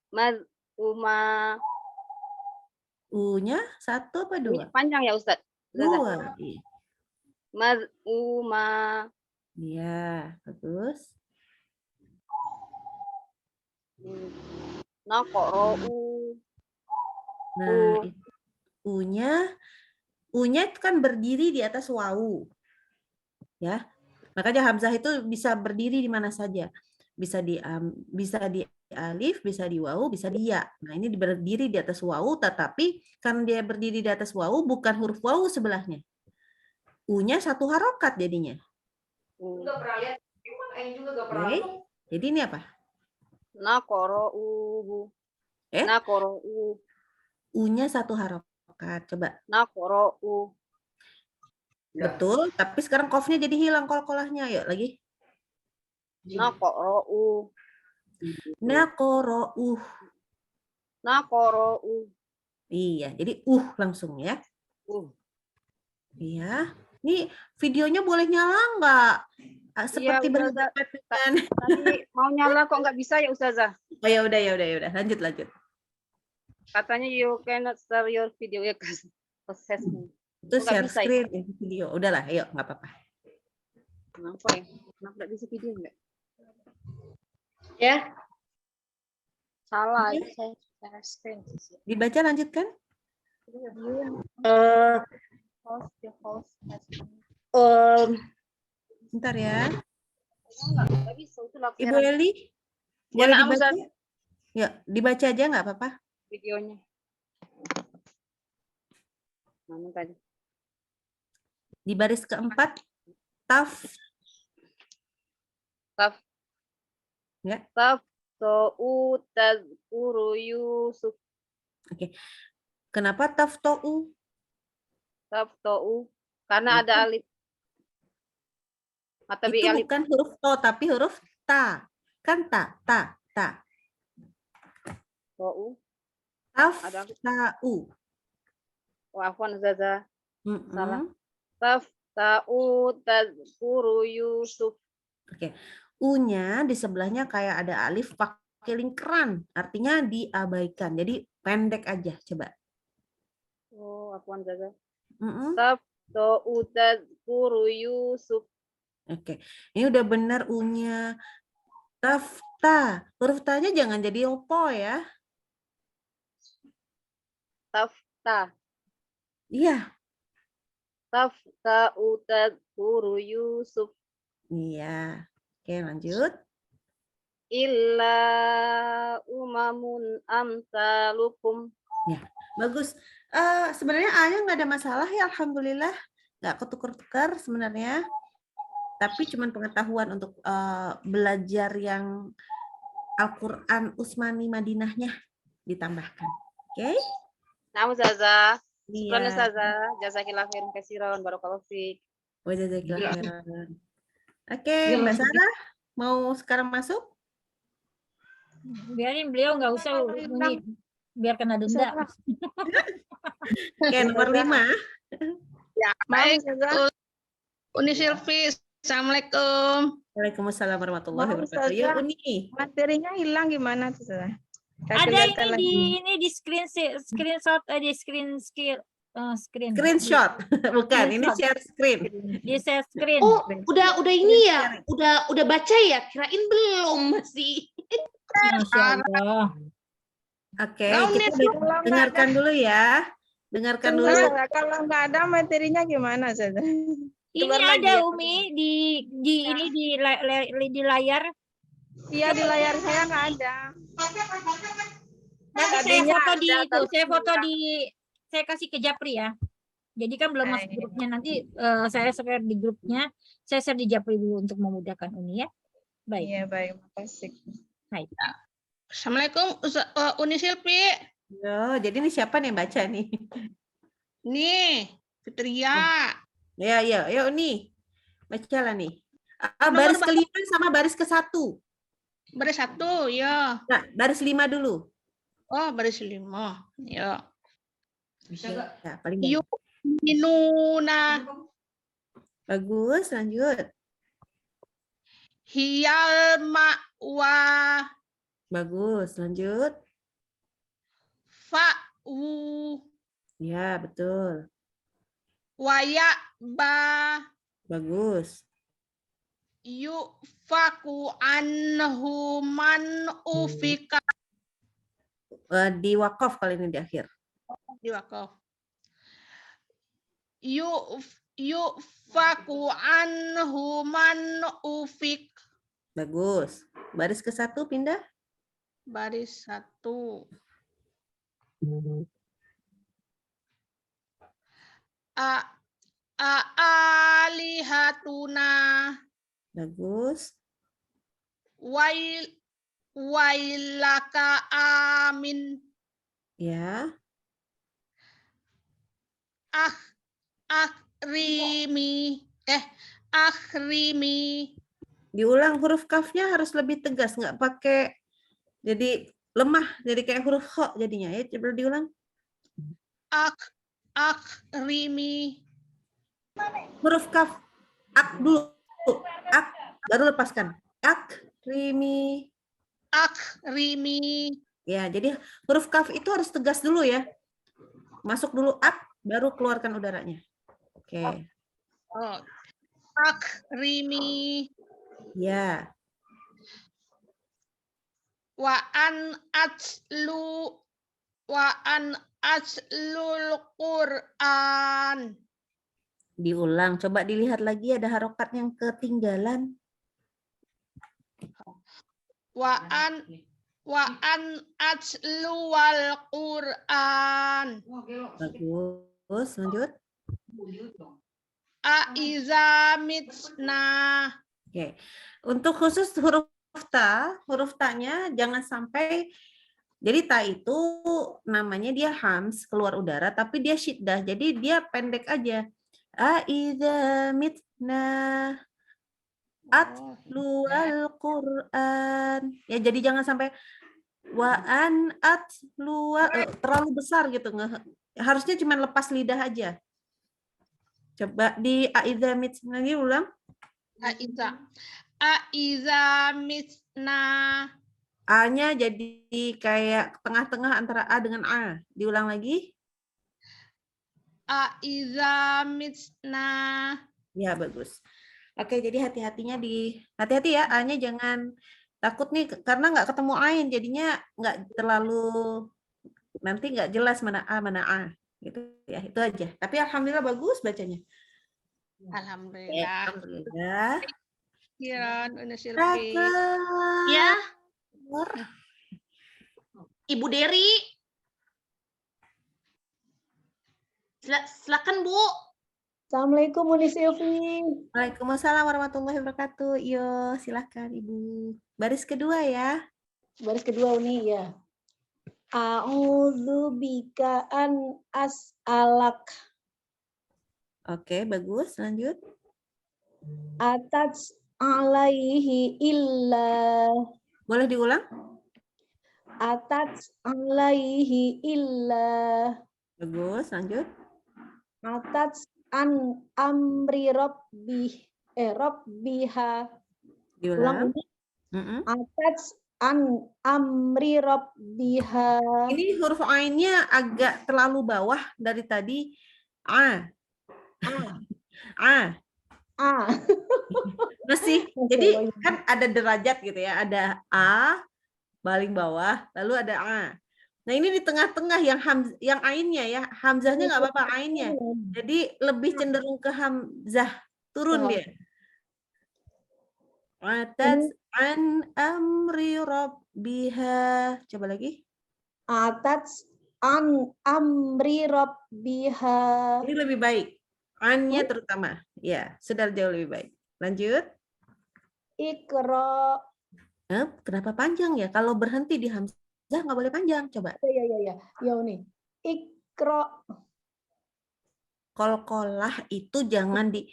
Maz'uma. U-nya satu apa Ini dua? panjang ya Ustaz. Ustazah. Dua. Iya. Maz'uma. Iya, bagus. Naqra'u. Nah, U-nya itu kan berdiri di atas wawu. Ya. Makanya hamzah itu bisa berdiri di mana saja. Bisa di alif, bisa di wawu, bisa di ya. Nah, ini berdiri di atas wawu, tetapi karena dia berdiri di atas wawu, bukan huruf wawu sebelahnya. U-nya satu harokat jadinya. Nggak pernah lihat. Emang Aing juga nggak pernah Oke. lihat. Jadi ini apa? Naqra'uhu. Eh? Naqra'u. U-nya satu harokat. Coba. Naqra'u. Betul, tapi sekarang qafnya jadi hilang kol-kolahnya. Yuk lagi. Naqra'u. Naqra'uh. Naqra'u. Iya, jadi langsung ya. Iya. Ini videonya boleh nyala nggak? Seperti Ustazah. berhadapan dengan. Tadi mau nyala kok nggak bisa ya Ustazah. Oh, ya udah. Lanjut. Katanya you cannot share your video ya proses. Itu nggak share bisa ya? screen video. Udahlah, ayo nggak apa-apa. Kenapa ya? Kenapa nggak bisa video enggak? Ya. Salah, Iya. itu saya share screen. Dibaca lanjutkan. Host. Bentar ya. Nggak bisa, itu lah Ibu Eli, Ya, boleh na'am, dibaca? Ustaz. Ya, dibaca aja nggak apa-apa. videonya. Mana tadi? Di baris keempat, taf. Taf. Ya. Taf to'u tazkuru Yusuf. Kenapa tafto'u? Taf to'u. Karena Itu- ada alif. Mata bi Itu alif. bukan huruf to, tapi huruf ta. Kan ta. To'u. Taf, Ada. ta'u. Wafwan Zaza. Mm-mm. Salah. Taf ta'u tazkuru Yusuf. U-nya di sebelahnya kayak ada alif pakai lingkaran. Artinya diabaikan. Jadi pendek aja. Coba. Oh, Wafwan Zaza. Mm-mm. Taf to'u tazkuru Yusuf. Oke. Ini udah benar U-nya. Tafta. Huruf ta-nya jangan jadi opo ya. Tafta. Iya. Ta'u tazkuru Yusuf. Iya. Oke, lanjut. Illa umamun amsalukum. Bagus. Sebenarnya A-nya nggak ada masalah ya, alhamdulillah. Nggak ketukar-tukar sebenarnya. Tapi cuman pengetahuan untuk belajar yang Al-Quran Utsmani Madinahnya ditambahkan. Oke? Naam Zaza. Syukran Iya. Zaza. Jazakillah khairan katsiran. Barakallahu fiik. Wajazakillah khairan. Oke, Mbak Sarah, mau sekarang masuk? Biarin beliau nggak usah ini biar kena denda. Oke, nomor 5. Baik, Uni Silvi, Assalamualaikum. Waalaikumsalam warahmatullahi Mau, wabarakatuh. Ya, Ustazah. Uni. Materinya hilang gimana tuh, Ustazah? Saya Ada keluarkan lagi. ini di screenshot di screen. Screenshot. Bukan, ini share screen. Di share screen. Oh, udah ini ya. Udah baca ya? Kirain belum masih. Masya Allah. Oke, Nah, kita Uni, dengarkan dulu ya. Dengarkan dulu. Ustazah, kalau nggak ada materinya gimana, Ustazah? Ini Keluar lagi ada ya? Umi di layar. Iya, di layar saya nggak ada. Nanti saya Tadinya foto di ada, itu, tapi saya foto hilang. saya kasih ke Japri ya. Jadi kan belum masuk Baik. grupnya, nanti saya share di grupnya, saya share di Japri dulu untuk memudahkan Uni ya. Baik. Iya, baik. Makasih. Baik. Assalamualaikum, Uni Silvi. Yo, jadi ini siapa nih yang baca nih? Nih, Fitria. Ya, Uni. Bacalah nih. Nomor Baris ke-5 sama baris ke-1. Baris 1, ya. Nah, baris 5 dulu. Oh, baris 5. Ya. Ya, paling Yuk, minuna. bagus, lanjut. Hiyal ma'wa. Bagus, lanjut. Fa'u. Ya, betul. Waya ba Bagus. yufaku anhu man ufika Di wakaf kali ini di akhir. di wakaf. Yufaku anhu man ufik. Bagus. Baris ke 1 pindah. Baris 1. Alihatuna Bagus. wailaka amin Ya. akhrimi akhrimi. Diulang huruf kafnya harus lebih tegas, nggak pakai jadi lemah, jadi kayak huruf kho jadinya. Ya, coba diulang. Akhrimi. Huruf kaf ak dulu. Ak baru lepaskan. Akhrimi. Akhrimi. Ya, jadi huruf kaf itu harus tegas dulu ya. Masuk dulu ak, baru keluarkan udaranya. Oke. Oh. Akhrimi. Ya. Wa an aslul Qur'an. Diulang. Coba dilihat lagi ada harokat yang ketinggalan. Wa an aslul Qur'an. Bagus. Lanjut. Aiza mitna. Oke. Untuk khusus huruf ta-nya jangan sampai, jadi ta itu namanya dia hams, keluar udara, tapi dia syiddah, jadi dia pendek aja. Aiza mitna atlu al-Qur'an. Ya, jadi jangan sampai wa an atlu terlalu besar gitu. Harusnya cuma lepas lidah aja. Coba di aiza mitna lagi ulang. Aiza mitna. A-nya jadi kayak tengah-tengah antara A dengan A. Diulang lagi. Aiza mitna. Ya, bagus. Oke, jadi hati-hatinya hati-hati ya, A-nya jangan takut nih karena nggak ketemu ain, jadinya nggak terlalu, nanti nggak jelas mana A mana A gitu ya. Itu aja. Tapi alhamdulillah bagus bacanya. Alhamdulillah. Alhamdulillah. Kiran Silvi. Raka. Ya, Ibu Dery. Silakan Bu. Assalamualaikum Uni Silvi. Waalaikumsalam warahmatullahi wabarakatuh. Yo, silakan Ibu. Baris kedua ya. Baris kedua Uni ya. A'udzubika an as'alak. Oke, bagus. Lanjut. Atats alaihi illa. Boleh diulang? Atats alaihi illa. Bagus. Lanjut. Atats an amri rabbiha. Diulang. Atats an amri rabbiha. Ini huruf ainnya agak terlalu bawah dari tadi. A. Masih. Jadi kan ada derajat gitu ya. Ada A paling bawah, lalu ada A. Nah, ini di tengah-tengah yang ainnya ya. Hamzahnya nggak apa-apa ainnya. Jadi lebih cenderung ke hamzah turun dia. Atats an amri rabbiha. Coba lagi. Atats an amri rabbiha. Ini lebih baik. An-nya terutama. Ya, sudah jauh lebih baik. Lanjut. Iqra. Kenapa panjang ya? Kalau berhenti di hamzah nggak boleh panjang. Coba. Ya Uni. Iqra. Qalqalah itu jangan di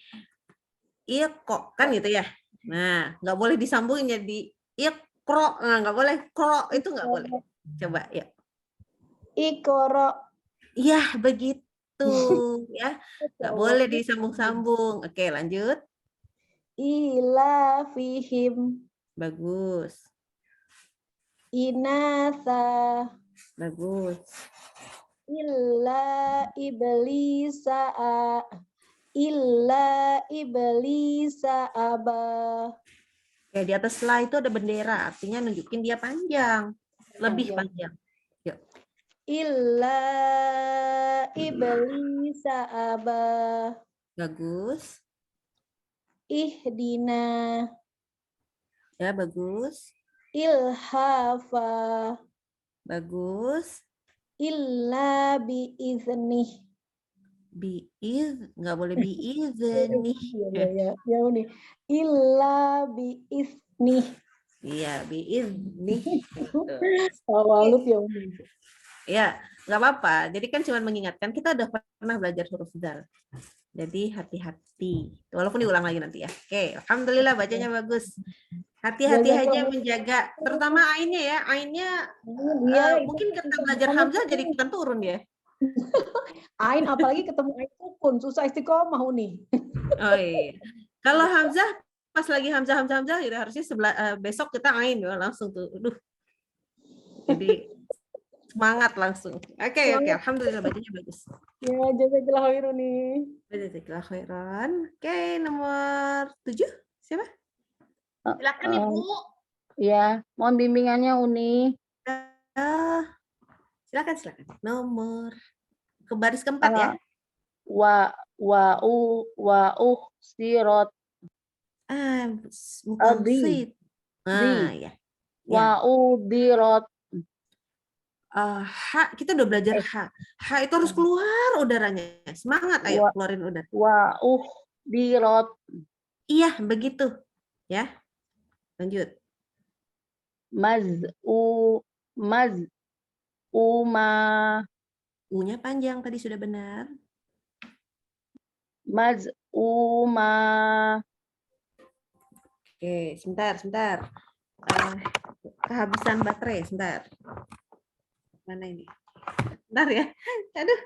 iqo kan gitu ya. Nah, nggak boleh disambungin jadi iqro. Nah, nggak boleh. Kro itu nggak boleh. Coba ya. Iqra. Iya, begitu ya. Nggak boleh disambung-sambung. Oke, lanjut. Ila fihim. Bagus. Inatha. Bagus. Illa iblisa aba. Oke, di atas la itu ada bendera, artinya nunjukin dia panjang, lebih Iya. panjang. Yuk. Illa iblisa aba. Bagus. Ihdina Ya, bagus. ilhafa Bagus. illa biiznih. Nggak boleh biizni. Ya nih. Illa biiznih. Iya, biizni. Awalud ya Uni. Ya, nggak apa-apa. Jadi kan cuma mengingatkan, kita udah pernah belajar huruf dal. Jadi hati-hati. Walaupun diulang lagi nanti ya. Oke, alhamdulillah bacanya bagus. Hati-hati aja menjaga, terutama ainnya ya. Ainnya mungkin kita belajar Hamzah jadi ikutan turun ya. Ain apalagi ketemu ain sukun, susah istiqomah Uni. Oh iya. Kalau Hamzah pas lagi Hamzah ya harusnya besok kita ain ya langsung tuh. Aduh. Jadi semangat langsung. Oke, alhamdulillah bacanya bagus. Ya, jazakallah khairan nih. Jazakallah khairan. Oke, nomor 7 siapa? Silakan Ibu. Ya, mohon bimbingannya Uni. Silakan. Nomor ke baris keempat ya. Wa sirot Bukan Di. sit. Ya. wa udirot. Ha, kita udah belajar ha. Ha itu harus keluar udaranya. Semangat, ayo keluarin udara. Wa dirot. Iya, begitu. Ya. Lanjut. Uma. U-nya panjang tadi sudah benar. Uma. Oke, sebentar. Kehabisan baterai, sebentar. Mana ini? Bentar ya. Aduh.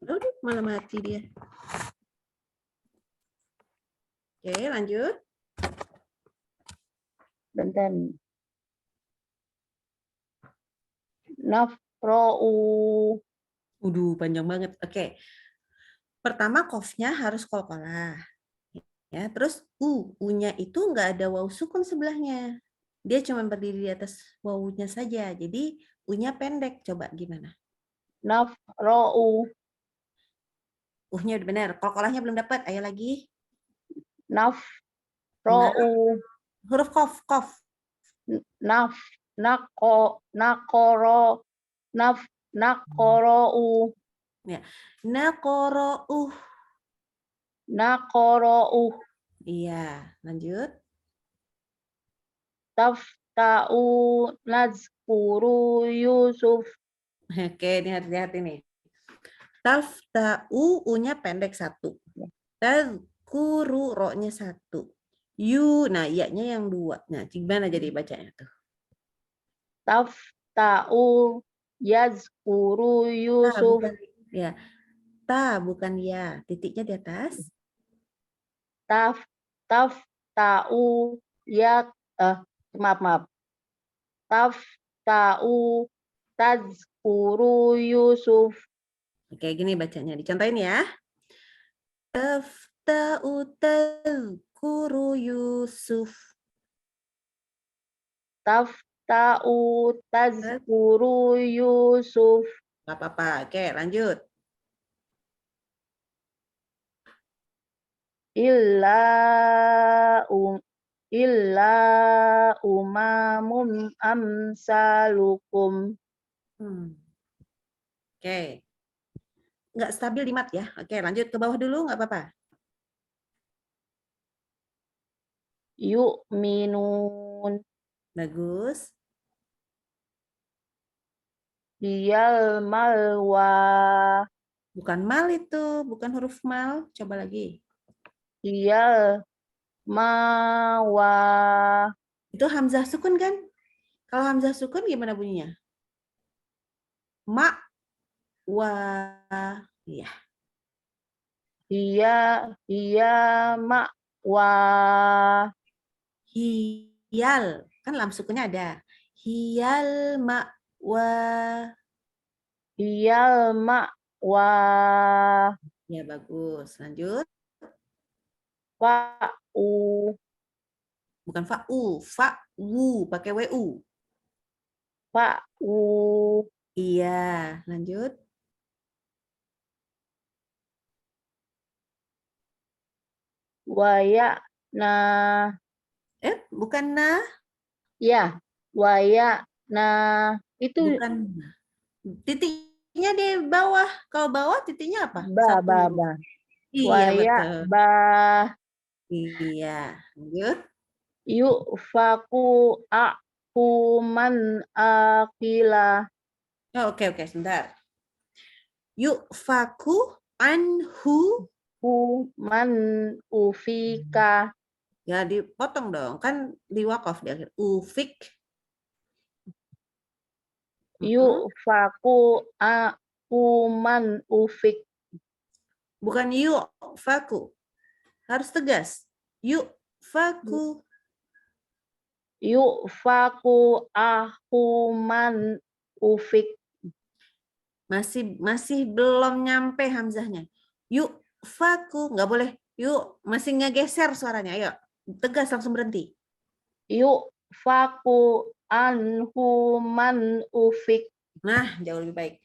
Aduh, malah mati dia. Oke, lanjut. Bentar. Nafro'u. Panjang banget. Oke. Pertama kofnya harus qalqalah. Ya, terus u-nya itu nggak ada waw sukun sebelahnya. Dia cuma berdiri di atas waw-nya saja. Jadi u-nya pendek. Coba gimana? Nafro'u. U-nya udah benar. Qalqalahnya belum dapat. Ayo lagi. Nafro'u. Huruf kof. Nakoro'u. Ya. Nakoro'u. Iya, lanjut. Tafta'u nazkuru Yusuf. Oke, ini hati-hati nih. Tafta'u, u-nya pendek 1. Tazkuru, ro-nya 1. Nah iya-nya yang 2. Nah, gimana jadi bacanya tuh? Tafta'u yazkuru Yusuf. Ya. Bukan ya. Titiknya di atas. Tafta'u maaf. Tafta'u tazkuru Yusuf. Oke, gini bacanya. Dicontohin ya. Tafta'u tazkuru Yusuf. Tafta'u tazkuru Yusuf. Gak apa-apa. Oke, lanjut. Illa umamun amsalukum. Oke. Nggak stabil di mat ya. Oke, lanjut ke bawah dulu, nggak apa-apa. Yu'minun. Bagus. Diyal malwa. Bukan mal itu, bukan huruf mal. Coba lagi. Diyal mawa. Itu hamzah sukun kan? Kalau hamzah sukun gimana bunyinya? Ma wa. Iya. Hiya ma'wa. Hiyal. Kan lam sukunnya ada. Hiyal ma'wa. Hiyal ma'wa. Ya, bagus. Lanjut. Fa'u. Bukan fa'u. Fa'wu. Pakai WU. Fa'u. Iya. Lanjut. Waya'na. Bukan na. Ya. Waya'na. Itu Bukan. Titiknya di bawah. Kalau bawah titiknya apa? ba. Iya, betul. Ba. Iya. Lanjut. Yu'faku akuman akila. Oh, oke. Sebentar. Yu'faku anhu. Man ufika. Ya, dipotong dong. Kan di wakaf di akhir. Ufik. Yu'faku akuman ufik. Bukan yu'faku. Harus tegas. Yu'faku. Yu'faku akuman ufik. Masih belum nyampe hamzahnya. Yu'faku. Nggak boleh. Yuk, masih ngegeser suaranya. Ayo. Tegas, langsung berhenti. Yu'faku anhu man ufik. Nah, jauh lebih baik.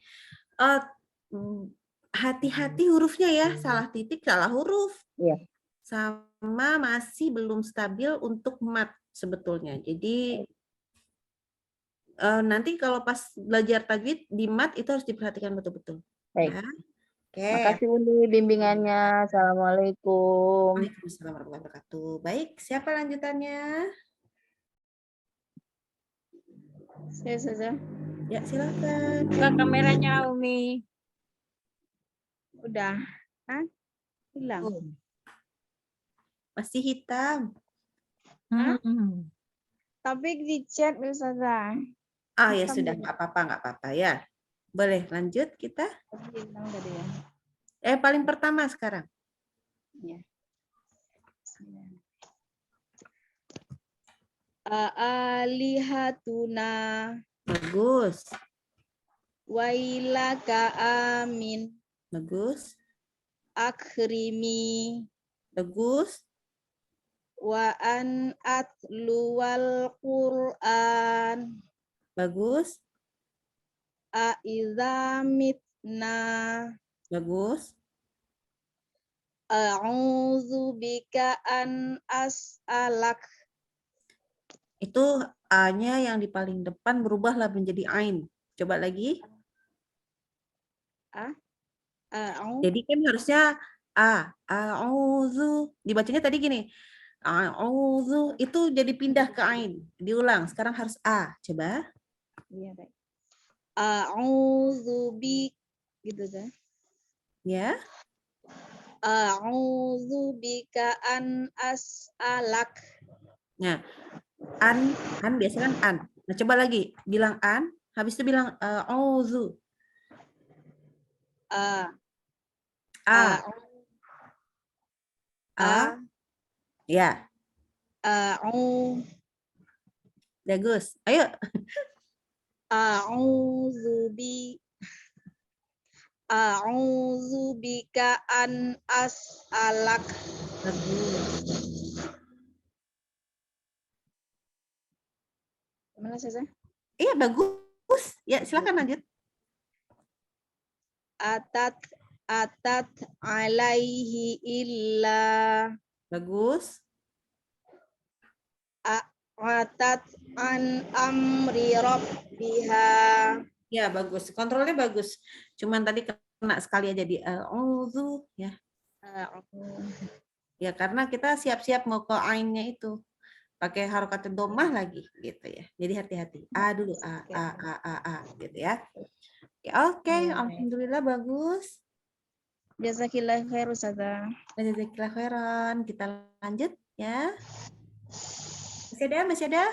Hati-hati hurufnya ya. Salah titik, salah huruf. Iya. Sama masih belum stabil untuk mat sebetulnya. Jadi nanti kalau pas belajar tajwid di mat itu harus diperhatikan betul-betul. Baik. Ya. Oke. Makasih Uni bimbingannya. Assalamualaikum. Waalaikumsalam warahmatullahi wabarakatuh. Baik, siapa lanjutannya? Saya saja. Ya, silakan. Buka kameranya Umi. Udah. Hah? Hilang. Masih hitam. Tapi di chat Ustazah. Ya Hitam sudah, tadi. nggak apa-apa ya. Boleh lanjut kita. Tapi hilang tadi ya. Paling pertama sekarang. Ya. Alihatuna Bagus. wailaka amin Bagus. akrimi Bagus. wa an atluwal Qur'an Bagus. aiza mitna Bagus. a'udzu bika an as'alak. Itu A-nya yang di paling depan berubahlah menjadi Ain. Coba lagi. Jadi kan harusnya a'udzu. Dibacanya tadi gini. A'udzu itu jadi pindah ke Ain. Diulang. Sekarang harus A. Coba. Iya, baik. A'udzu bi gitu kan. Ya. A'udzu bika an as'alak. Nah, an biasanya kan an. Nah, coba lagi bilang an, habis itu bilang a'udzu. A. Ya. Bagus. Ayo. A'udzu bika an as'alak. Bagus. Gimana Sasa? Iya, bagus. Ya, silakan lanjut. Atat alaihi illa. Bagus. Atat an amri rabbiha. Ya, bagus. Kontrolnya bagus. Cuman tadi kena sekali aja di a'udzu ya. Ya, karena kita siap-siap mau ke ainnya itu. Pakai harokat dhammah lagi gitu ya. Jadi hati-hati. A dulu, A gitu ya. Oke, alhamdulillah bagus. Jazakillah khair Ustazah. Jazakillah khairan. Kita lanjut ya. Masih ada?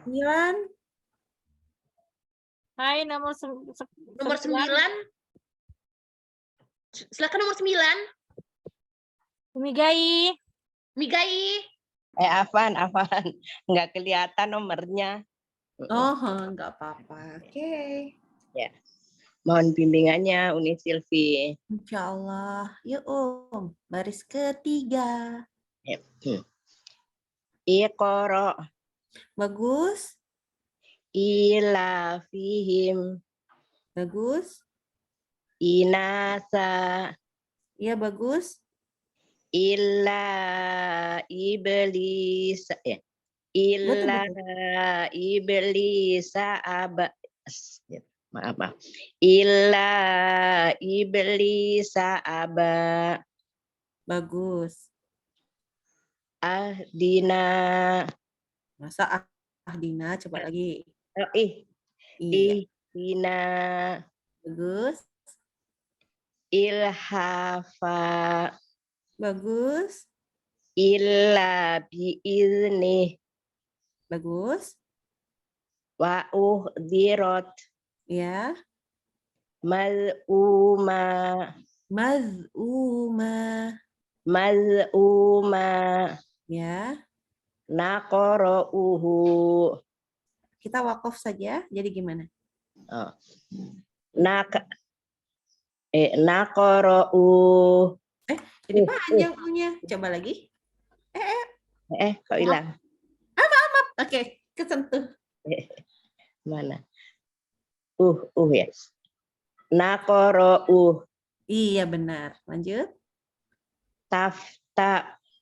9. Hai, nomor 9 Silakan nomor 9. Umi Gai. Migai. Afan. Nggak kelihatan nomornya. Oh, nggak apa-apa. Oke. Ya. Mohon bimbingannya Uni Silvi. Insya Allah. Yuk, baris ketiga. Iqra Bagus. ila fihim Bagus. inasa Iya, bagus. illa iblis illa iblis maaf. Illa iblis aba Bagus. ahdina. Masa Dina, coba lagi. Ihdina Bagus. ilhafa Bagus. illa biizni Bagus. wa uhdirat Ya. maz'uma Maz'uma. Ya. naqra'uhu. Kita wakaf saja. Jadi gimana? Naqra'u. Jadi panjang punya. Coba lagi. Kok hilang? Oke, kesentuh. Mana? Ya. Naqra'u. Iya, benar. Lanjut.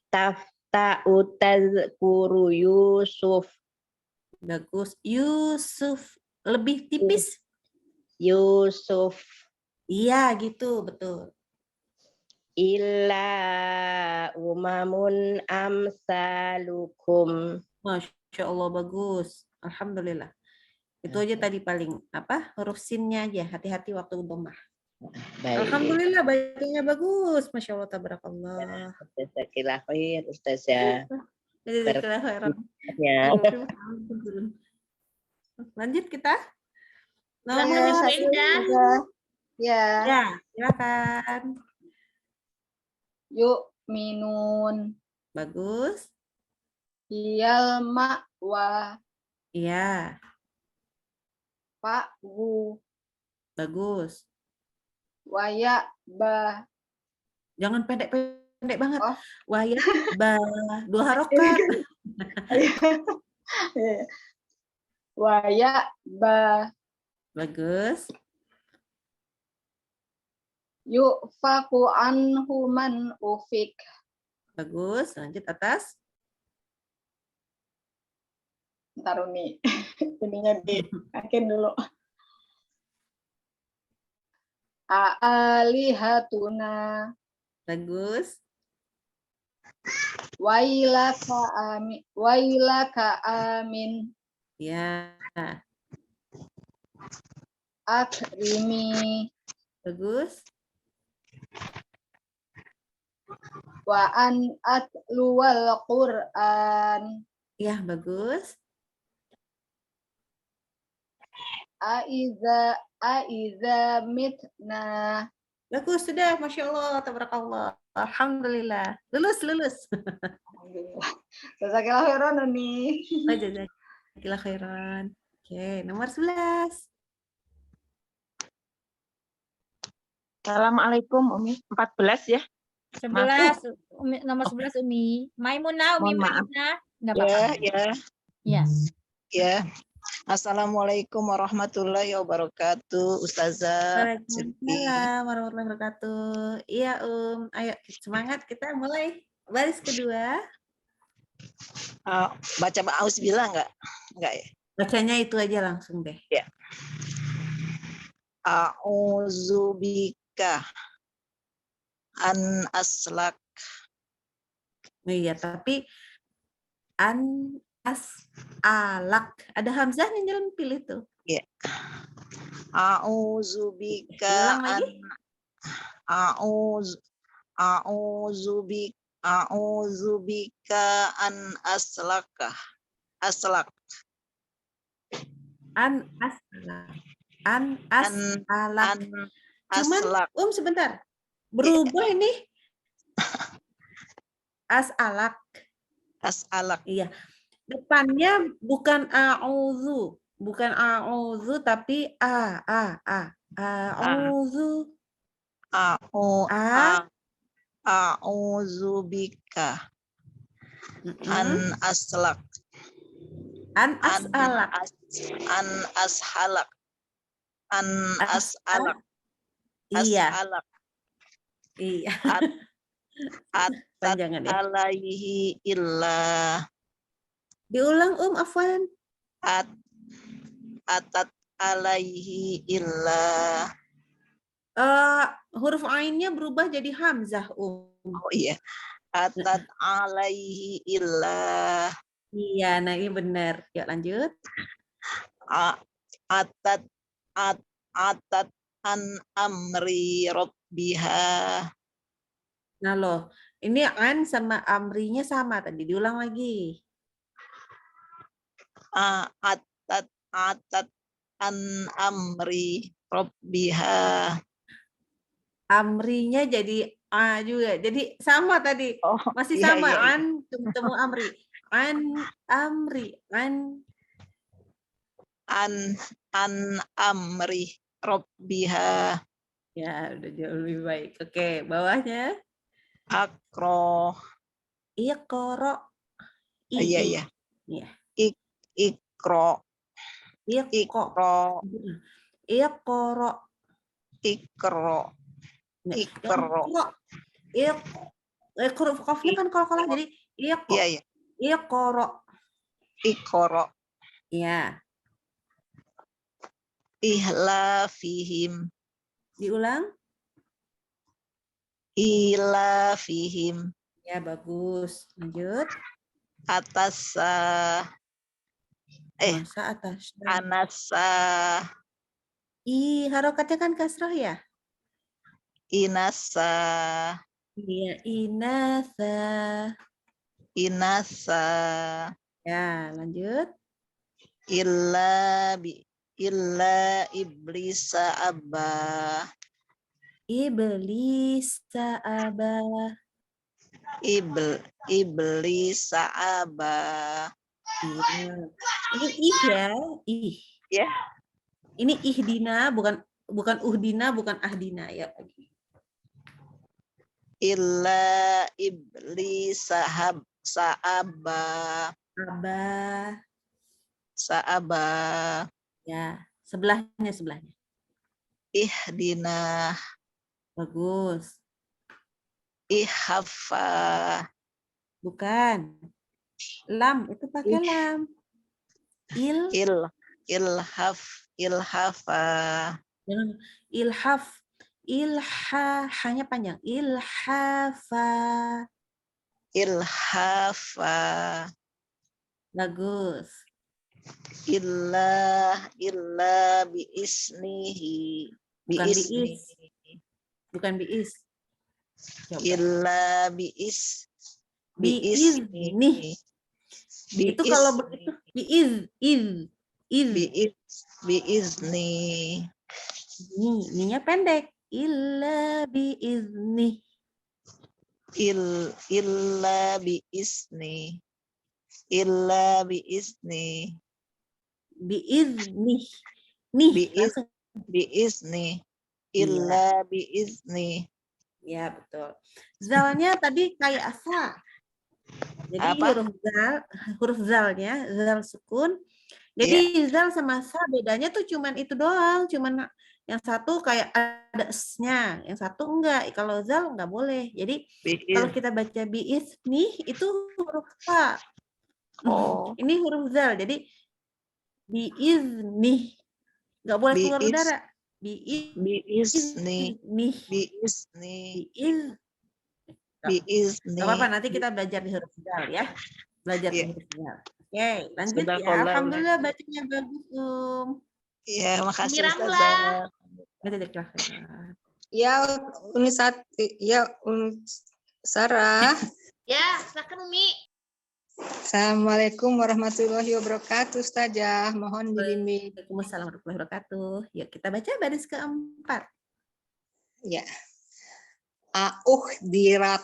Tafta'u tazkuru Yusuf. Bagus. Yusuf. Lebih tipis. Yusuf. Iya, gitu. Betul. Illa umamun amsalukum. Masya Allah, bagus. Alhamdulillah. Itu aja tadi paling huruf sinnya aja. Hati-hati waktu dhammah. Baik. Alhamdulillah, bacanya bagus. Masya Allah, tabarakallah. Jazakallah khair, Ustazah. Jazakallah khairan. Ya. Lanjut kita. Silakan Ibu Enda. Ya, silakan. Yuk minun. Bagus. Iyal ma'wa. Iya, Fa'wu. bagus. Waya ba. Jangan pendek-pendek banget. Oh. Waya ba. 2 harokat. Waya ba. Bagus. Yu'faku anhu man ufik. Bagus. Lanjut atas. Ntar Uni. Ininya diakin dulu. A'alihatuna. Bagus. Wailaka amin. Ya, Akrimi. bagus. Wa an atluwal Qur'an. Ya, bagus. Aiza mitna. Bagus, sudah. Masya Allah, tabarakallah. Alhamdulillah. Lulus. Jazakallah khairan Uni. Jazakallah khairan. Oke, nomor 11. Assalamualaikum Umi. 14 ya. 11, nomor 11 Umi. Maimunah, Umi Mohon maaf. Maimunah. Enggak apa-apa. Ya. Ya. Assalamualaikum warahmatullahi wabarakatuh, Ustazah. Waalaikumsalam warahmatullahi wabarakatuh. Iya, ayo semangat, kita mulai baris kedua. Baca Auzubillah enggak? Enggak ya? Bacanya itu aja langsung deh. Ya. A'udzubika an aslak. Iya, tapi an alak. Ada hamzah nih jangan pilih tuh. Ya. A'udzubika Ulang lagi. A'udzubika an aslaka. Aslak. An aslak. Cuman Aslak. sebentar. Berubah ini. As'alak. As'alak. Iya. Depannya bukan a'udzu, bukan a'udzu tapi a'udzu. A'udzubika an aslak. An as'alak. An ashalak. An as'alak. Iya. As'alak. Iya. Atat Panjangan ya. alaihi illa. Diulang Afwan. Atat alaihi illa. Huruf ainnya berubah jadi hamzah Oh iya. Atat alaihi illa. Iya, nah ini benar. Yuk lanjut. Atat an amri rabbiha. Nah loh, ini an sama amrinya sama tadi. Diulang lagi. Atat an amri rabbiha. Amrinya jadi a juga. Jadi sama tadi. Masih iya, sama iya. an ketemu amri. An amri an amri rabbiha. ya udah jauh lebih baik. Oke, bawahnya Akro. iqra. Iya, iya. Iya. Ikro. Iqra. Iqra. Ikro. Ikro. Huruf qafnya kan qalqalah jadi iqra. Iya, iya. Iqra. Ikro. Iya. Ihlafihim. Diulang. Ilafihim. Ya, bagus. Lanjut. Atasa. Masa atas. Anasa. Harokatnya kan kasrah ya? Inasa. Iya, inasa. Inasa. Ya, lanjut. Illa iblisa abba. Iblisa abah. Iblisa abah. Ini ya, Ya. Ini ihdina, bukan uhdina, bukan ahdina ya. Illa iblisa sa'aba. Sa'aba. Ya, sebelahnya. Ihdina. Bagus. Ihaffa. Bukan. Lam, itu pakai lam. Ilhafa. Ilhaf. Hanya panjang. Ilhafa. Bagus. Illa biisnihi. Bukan biis. Illa biizni. Itu kalau begitu biizni. Ininya pendek. Illa biizni. Illa biizni. Illa biizni. Biizni. Biizni. Illa biizni. Ya, betul. Zalnya tadi kayak asa. Jadi huruf zalnya, zal sukun. Jadi zal sama sa bedanya tuh cuman itu doang. Cuman yang satu kayak ada s-nya, yang satu enggak. Kalau zal enggak boleh. Jadi kalau kita baca biizni itu huruf sa. Ini huruf zal. Jadi biizni. Enggak boleh keluar udara. Biizni. Gak apa-apa, nanti kita belajar di huruf zal ya. Belajar di huruf zal. Oke, lanjut ya. Alhamdulillah bacanya bagus, Ya, makasih Ustazah. Ya, Sarah. Ya, silakan Umi. Assalamualaikum warahmatullahi wabarakatuh, Ustazah. Mohon dibimbing. Waalaikumsalam warahmatullahi wabarakatuh. Yuk kita baca baris keempat. Ya. Uhdirat.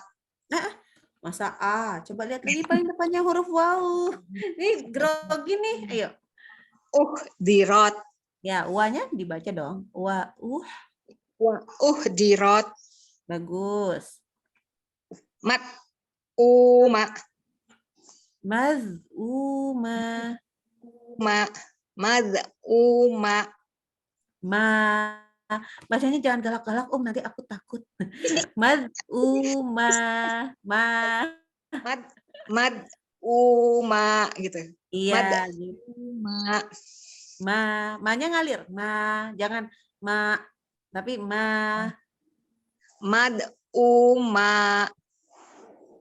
Masa A? Coba lihat lagi paling depannya huruf waw. Ini grogi nih. Ayo. Uhdirat. Ya, wa-nya dibaca dong. Uhdirat. Bagus. Uma. Maz'uma. Maz'uma. Bacanya jangan galak-galak, nanti aku takut. Maz'uma. Uma gitu. Iya, gitu. Uma. Ma-nya ngalir. Jangan ma, tapi ma. Uma.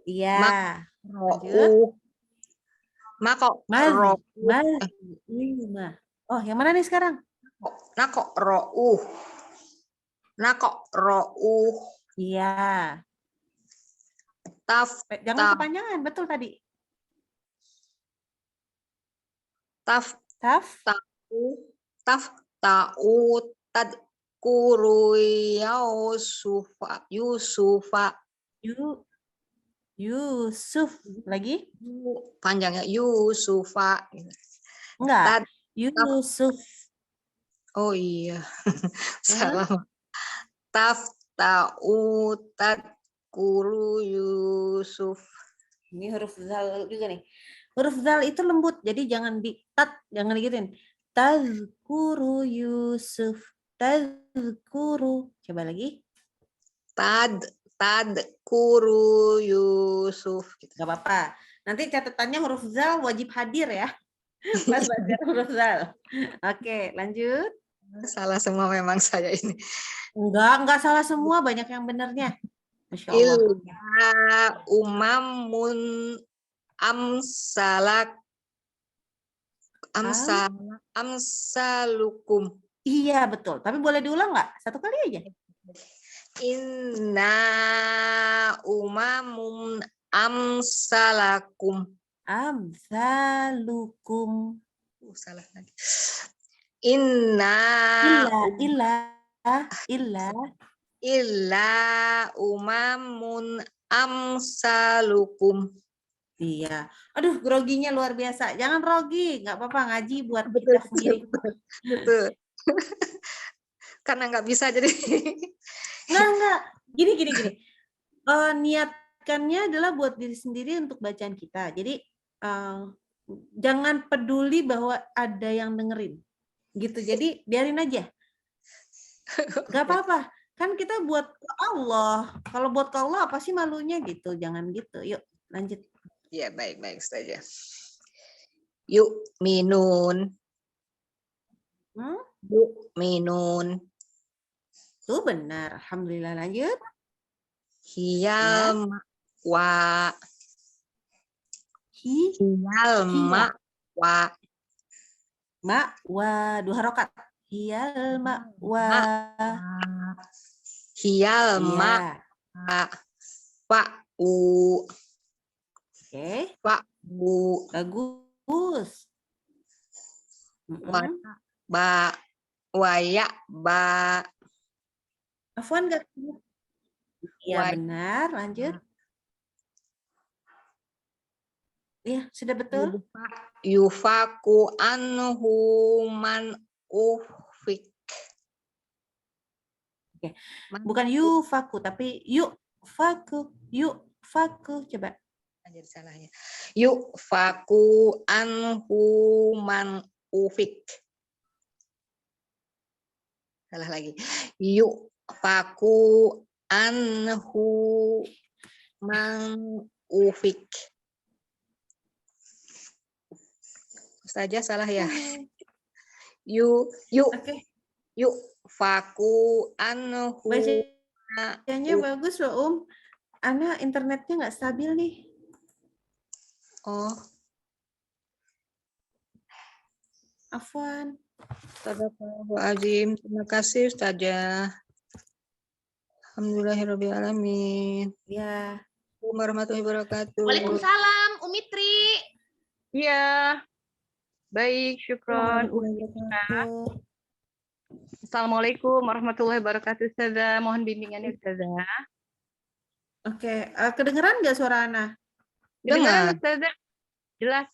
Iya. Lanjut. Maz'uma. Oh, yang mana nih sekarang? Nako'ro'uh. Iya. Jangan kepanjangan, betul tadi. Tadkuru Yusufa. Yusuf. Lagi? Panjangnya Yusufa. Enggak. Yusuf. Oh iya. Salah. Tadkuru Yusuf. Ini huruf zal juga nih. Huruf zal itu lembut, jadi jangan jangan digituin. Tadkuru Yusuf. Tadkuru. Coba lagi. Tadkuru Yusuf. Gak apa-apa. Nanti catatannya huruf zal wajib hadir ya. Pas baca huruf zal. Oke, lanjut. Salah semua memang saya ini. Enggak salah semua, banyak yang benernya. Masya Allah. Umamun amsalukum. Iya, betul. Tapi boleh diulang nggak? Satu kali aja. Inna umamun amsalukum. Amsalukum. Salah lagi. Illa umamun amsalukum. Iya. Aduh, groginya luar biasa. Jangan grogi, nggak apa-apa, ngaji buat kita sendiri. Betul. Karena nggak bisa jadi. Enggak. Gini. Niatkannya adalah buat diri sendiri untuk bacaan kita. Jadi jangan peduli bahwa ada yang dengerin. Gitu. Jadi biarin aja. Nggak apa-apa. Kan kita buat Allah. Kalau buat ke Allah apa sih malunya gitu. Jangan gitu. Yuk, lanjut. Ya, baik saja. Yuk minun. Tuh benar. Alhamdulillah, lanjut. Hiyal ma'wa. Ma'wa. 2 harokat. Hiyal ma'wa. Hiyal ma'wa. Fa'u. Oke. Fa'u. Bagus. Waya. Afwan nggak? Iya benar. Lanjut. Iya, sudah betul. Yufaku anhu man ufik. Oke. Bukan yufaku, tapi yufaku. Coba. Jadi salahnya. Yufaku anhu man ufik. Salah lagi. Yufaku anhu man ufik. Saja salah ya. Yufaku anhu. Bacanya bagus loh, Ana internetnya nggak stabil nih. Oh. Afwan. Astagfirullahaladzim. Terima kasih Ustazah. Alhamdulillahirabbil alamin. Ya. Assalamualaikum warahmatullahi wabarakatuh. Waalaikumsalam, Umitri. Iya. Baik, syukron. Assalamualaikum warahmatullahi wabarakatuh, Ustazah. Mohon bimbingannya, Ustazah. Oke, kedengeran nggak suara Ana? Kedengaran, Ustazah? Jelas.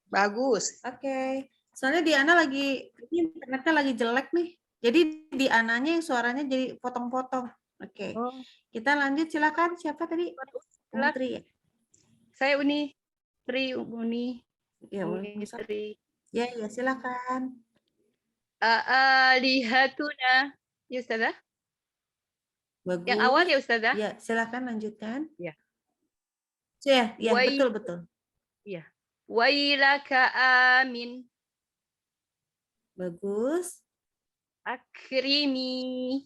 Bagus. Oke. Soalnya di Ana lagi, ini internetnya lagi jelek nih. Jadi di Ananya yang suaranya jadi potong-potong. Oke. Oh, Kita lanjut, silakan. Siapa tadi? jelas. Tri. Saya Uni. Uni. Ya, Uni Tri. ya, silakan. Alihatuna. Ya, Ustazah? Bagus. Yang awal ya, Ustazah? Ya, silakan lanjutkan. Ya. Ya, Wai- betul. Iya. Wailaka amin. Bagus. Akrimi.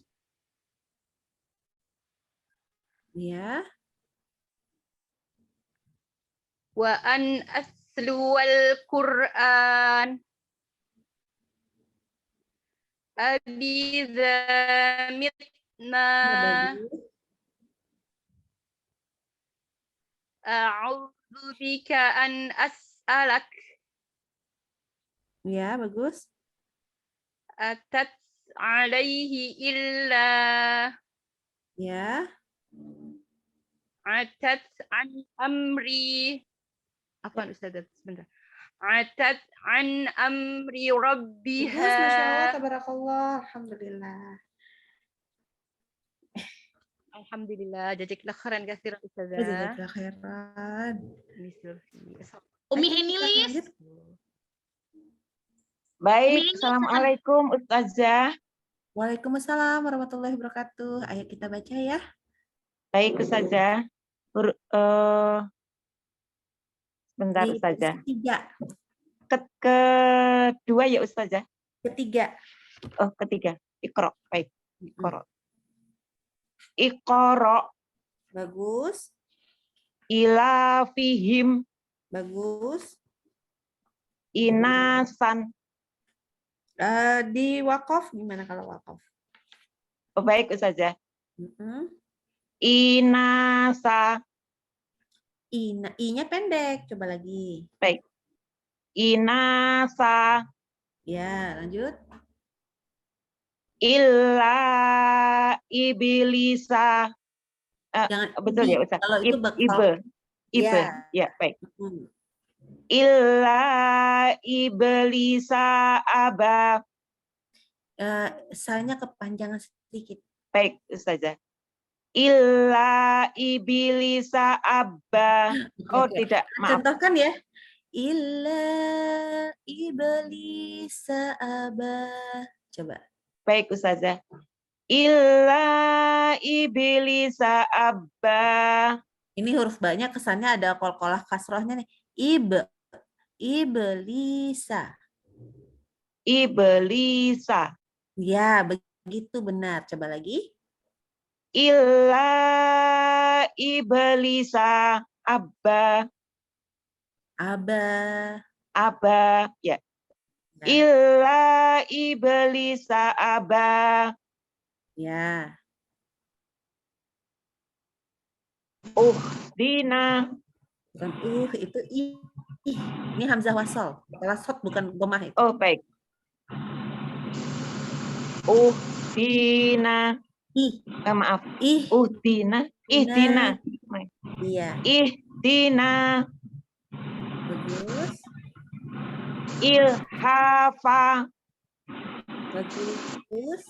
Ya. Wa an asluwal Qur'an. Abidha mitna. Bagus. A'udzu bika an as'alak. Ya, bagus. Atat alaihi illa. Ya. Atat an amri. Apa Ustazah? Sebentar. Atat an amri rabbiha. Bagus, Masya Allah, tabarakallah. Alhamdulillah. Alhamdulillah, jazakallah khairan katsiran Ustazah. Jazakallah khairan. Umi Henilis. Baik, Umi, Assalamualaikum Ustazah. Waalaikumsalam warahmatullahi wabarakatuh. Ayo kita baca ya. Baik Ustazah. Sebentar Di Ustazah. ketiga. Kedua ya Ustazah. Ketiga. Oh, ketiga. Iqra. Baik. Iqra. Iqra Bagus. ila fihim Bagus. inasan. Di wakaf gimana kalau wakaf? Oh, baik Ustazah. Mm-mm. Inasa. I-nya pendek. Coba lagi. Baik. Inasa Ya, lanjut. illa iblisa. Jangan Betul ya Ustaz. Kalau itu Ibe. Ya. Ya, baik. Mm. Illa iblisa aba. Salnya kepanjangan sedikit. Baik Ustazah. Illa iblisa aba. Oh, Oke. tidak, maaf. Contohkan ya. Illa iblisa aba. Coba. Baik Ustazah. Illa iblisa abba. Ini huruf banyak kesannya ada kol-kolah kasrohnya nih. Iblisa. Iblisa. Ya, begitu benar. Coba lagi. Illa iblisa abba. Abba. Ya. Nah, Illa iblisa abba. ya. Dina. Bukan itu i. Ini hamzah wasal. Kalau sot bukan gomah itu. Oh, baik. Dina. Maaf. Dina. Ihdina. Iya. Ihdina. Bagus. Ilhafa. Bagus.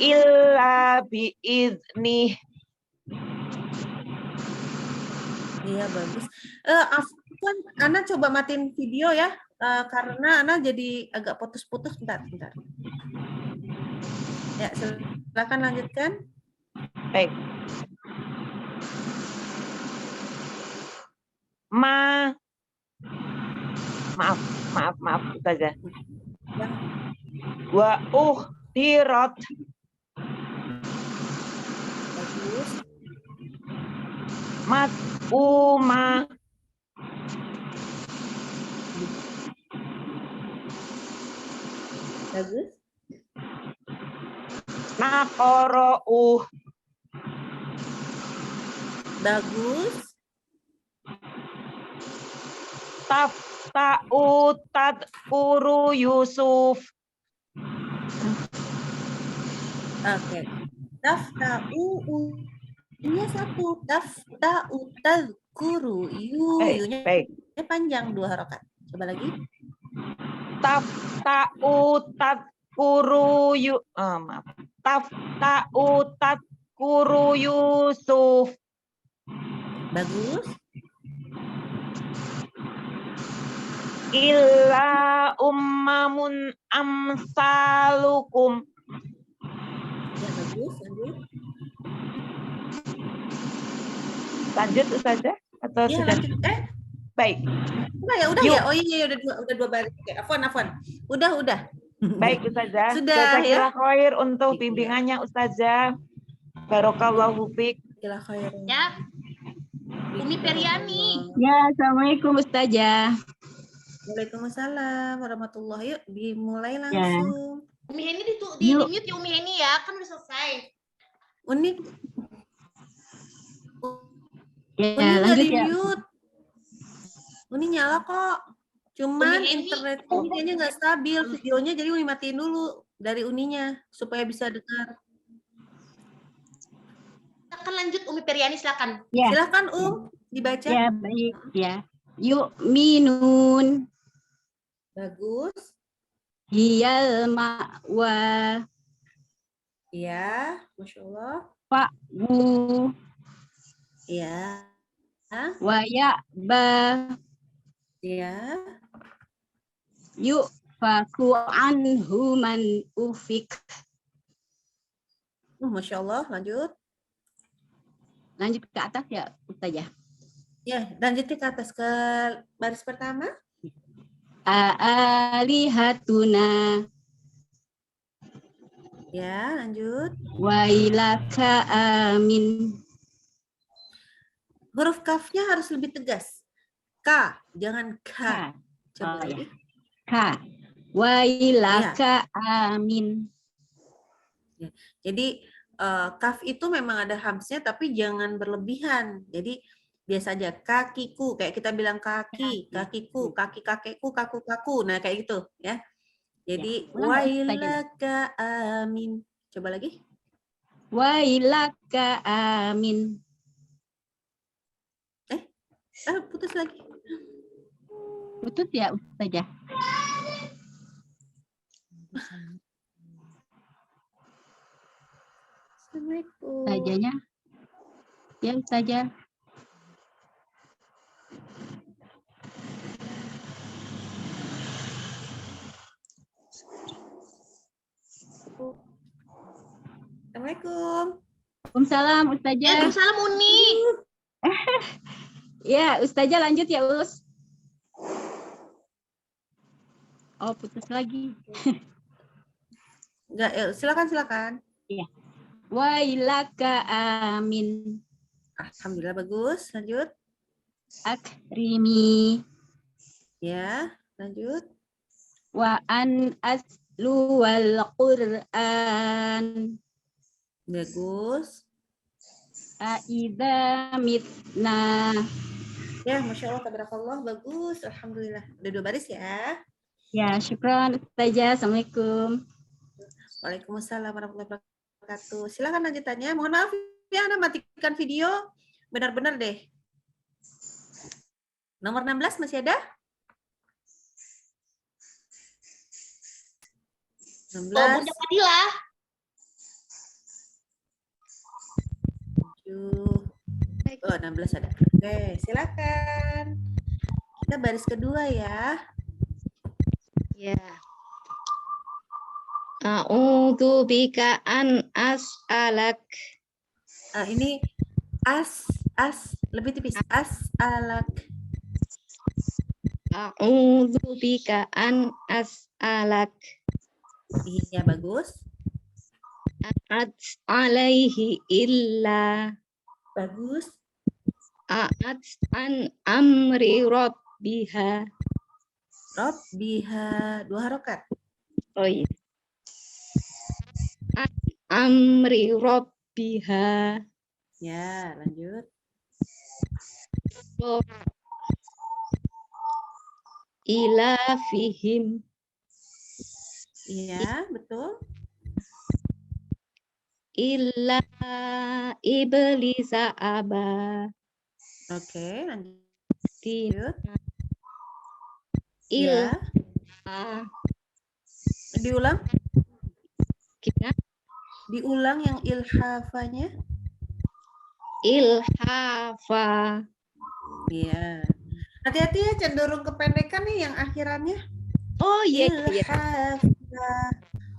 Illa biizni. Iya, bagus. Afwan, Ana coba matiin video ya. Karena Ana jadi agak putus-putus. Bentar. Ya, silakan lanjutkan. Baik. Maaf saja. Wa uhdirat. Bagus. Mat'uma. Bagus. Naqra'u. Bagus. Tafta'u tadkuru Yusuf. Oke. Tafta'u nya satu. Tafta'u tadhkuru. Yunya Baik. panjang 2 harokat. Coba lagi. Tafta'u tadhkuru maaf. Tafta'u tadhkuru Yusuf. Bagus. Illa ummamun amsalukum. Ya, bagus. Lanjut. Lanjut Ustazah atau Ya, sudah? lanjut. Baik. Udah ya. Oh iya, udah 2 baris. Oke, afwan. Udah. Baik Ustazah. Sudah Jazakillah ya. khair untuk bimbingannya Ustazah. Barokallahu fiik. Jazakillah khair. Ya. Umi Periani. Ya, Assalamualaikum Ustazah. Waalaikumsalam warahmatullahi. Yuk, dimulai langsung. Umi Heni di mute ya Umi Heni ya, kan udah selesai. Uni Ya, lanjut ya. mute. Uni nyala kok. Cuman internetnya kayaknya nggak stabil videonya, jadi Uni matiin dulu dari Uninya supaya bisa dengar. Silakan lanjut Umi Periani, silakan. Ya. Silakan dibaca. Ya, baik ya. Yu'minun. Bagus. Hiyal ma'wa. Ya, Masya Allah. Fa'wu. Ya. Wa ya'ba. Ya. Yu'faku anhu man ufik. Masya Allah, lanjut. Lanjut ke atas ya, Ustazah. Ya, lanjutnya ke atas ke baris pertama. Alihatuna. Ya, lanjut. Wa ilaka amin. Huruf kafnya harus lebih tegas. K, jangan K. Coba lagi. K. Wa ilaka amin. Ya. Jadi kaf itu memang ada hamznya tapi jangan berlebihan. Jadi biasa aja kakiku, kayak kita bilang kaki, kakiku, kaki kakekku, kaku. Nah, kayak gitu ya. Jadi wailaka amin. Coba lagi. Wailaka amin. Putus lagi. Putus ya, Ustazah. Assalamualaikum. Ustazahnya. Ya, Ustazah. Assalamualaikum. Waalaikumsalam, Ustazah. Waalaikumsalam, Uni. Ya, Ustazah lanjut ya, Us. Oh, putus lagi. Enggak, silakan. Iya. Wailaka amin. Alhamdulillah bagus. Lanjut. Akrimi. Ya, lanjut. Wa an aslu wal Qur'an. Bagus. Aidza mitna. Ya, Masya Allah, tabarakallah, bagus. Alhamdulillah. Udah 2 baris ya. Ya, syukran Ustazah. Assalamualaikum. Waalaikumsalam warahmatullahi wabarakatuh. Silakan lanjutannya. Mohon maaf ya, Anda matikan video. Benar-benar deh. Nomor 16 masih ada? 16. Oh, Bunda Fadila. 7. Oh, 16 ada. Oke, silakan. Kita baris kedua ya. Ya. A'udzu bika an as'alak. Ini as lebih tipis. As'alak. A'udzu bika an as'alak. Iya, bagus. A'ad alaihi illa. Bagus. A'ad an amri rabbiha. Rabbiha. 2 harokat. Oh iya. Amri rabbiha. Ya, lanjut. Ila fihim. Iya, betul. illa iblisa aba. Oke, lanjut. Illa Ya, diulang. kita Diulang yang ilhafanya. ilhafa. Iya. Hati-hati ya, cenderung kependekan nih yang akhirannya. Oh iya, iya. Ilhafa.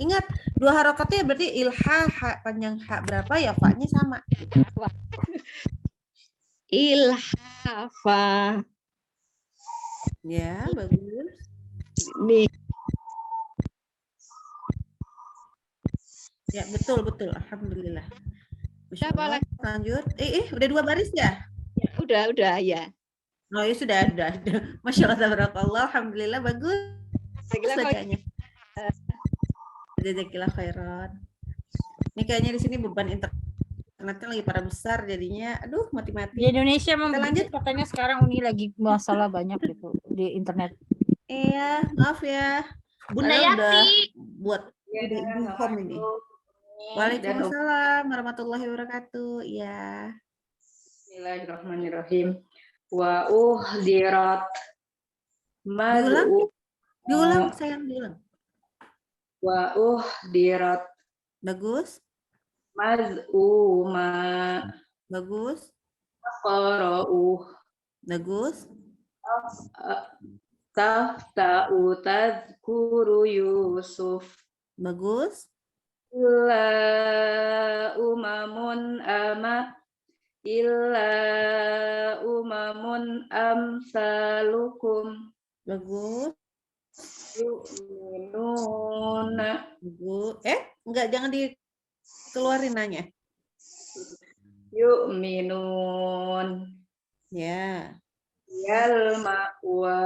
Ingat, 2 harokatnya berarti ilhaha, panjang hak berapa ya, fa-nya sama. Ilhafa. Ya, bagus. Nih. Ya, betul. Alhamdulillah. Masya Siapa Allah. lagi? Lanjut. Udah 2 baris ya? Udah ya. Oh ya sudah. Masya Allah, tabarakallah. Alhamdulillah, bagus. Bacanya. Jazakillah khairan. Ini kayaknya di sini beban internetnya lagi pada besar jadinya. Aduh, mati-mati. Di Indonesia memang lanjut. katanya sekarang ini lagi masalah banyak gitu di internet. Iya, maaf ya. Bunda Padahal udah Yati. buat di home ini. Waalaikumsalam warahmatullahi wabarakatuh. Iya. Bismillahirrahmanirrahim. Wa uhdirat Diulang, sayang, diulang. Wa uhdirat. Bagus. Maz'uma. Bagus. Qara'u. Bagus. Tafta'u tadhkuru Yusuf. Bagus. Illa umamun amsalukum. Bagus. Yu'minuna. Enggak, jangan dikeluarin nanya. Yu'minun. Ya. Yal ma'wa.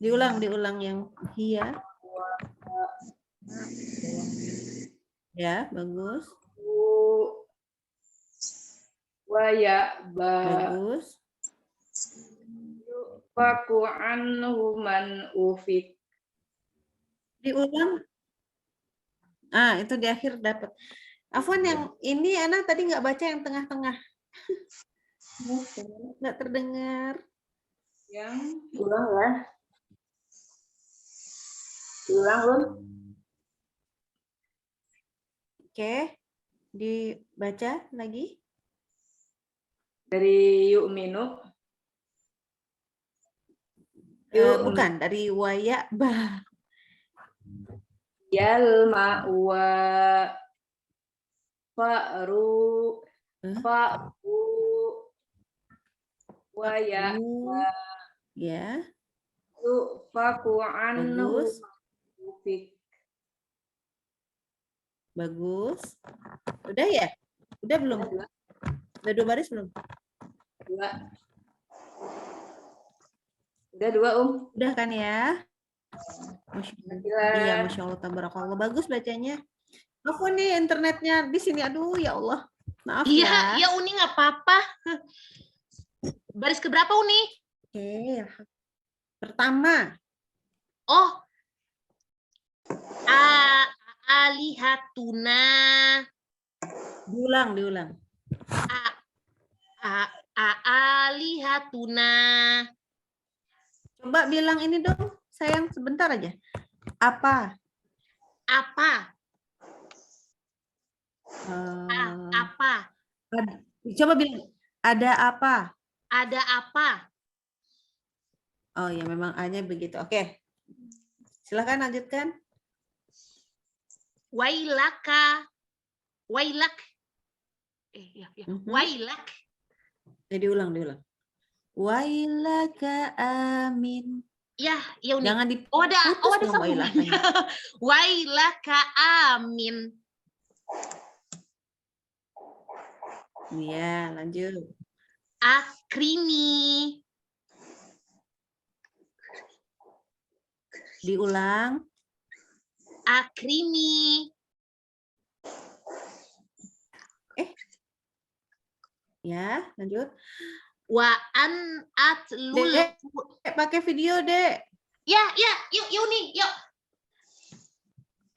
Diulang yang hiya. Ya, bagus. Wa ya'ba. Bagus. Yufaku anhu man ufik. Diulang. Itu di akhir dapat. Afwan, yang ini Ana tadi nggak baca yang tengah-tengah. Nggak terdengar. Yang ulang ya. Ulang, Lun. Oke. Dibaca lagi. Dari yu'minu. Bukan, dari waya bah. Yal ma'wa. Fa'ru. Waya. Ya. Yufaku anhu. Bagus. Udah ya? Udah belum? Udah 2 baris belum? 2. Udah 2, Udah kan ya? Iya, Masya Allah, tabarakallah. Bagus bacanya. Aku nih internetnya di sini, aduh ya Allah. Maaf ya. Iya, Uni nggak apa-apa. Baris keberapa Uni? Oke, pertama. Oh, alihatuna. Diulang. Alihatuna. Coba bilang ini dong, sayang, sebentar aja. Apa? Apa? Apa? Coba bilang, ada apa? Ada apa? Oh ya, memang A-nya begitu. Oke. Silakan lanjutkan. Wailaka. Wailak. Wailak. Jadi ulang. Wailaka amin. Ya Uni. Jangan ada sambungannya. Wailaka amin. Iya, lanjut. Akrimi. Diulang. Akrimi. Ya, lanjut. Wa an atlul. Pakai video, Dek. Ya, yuk Uni, yuk.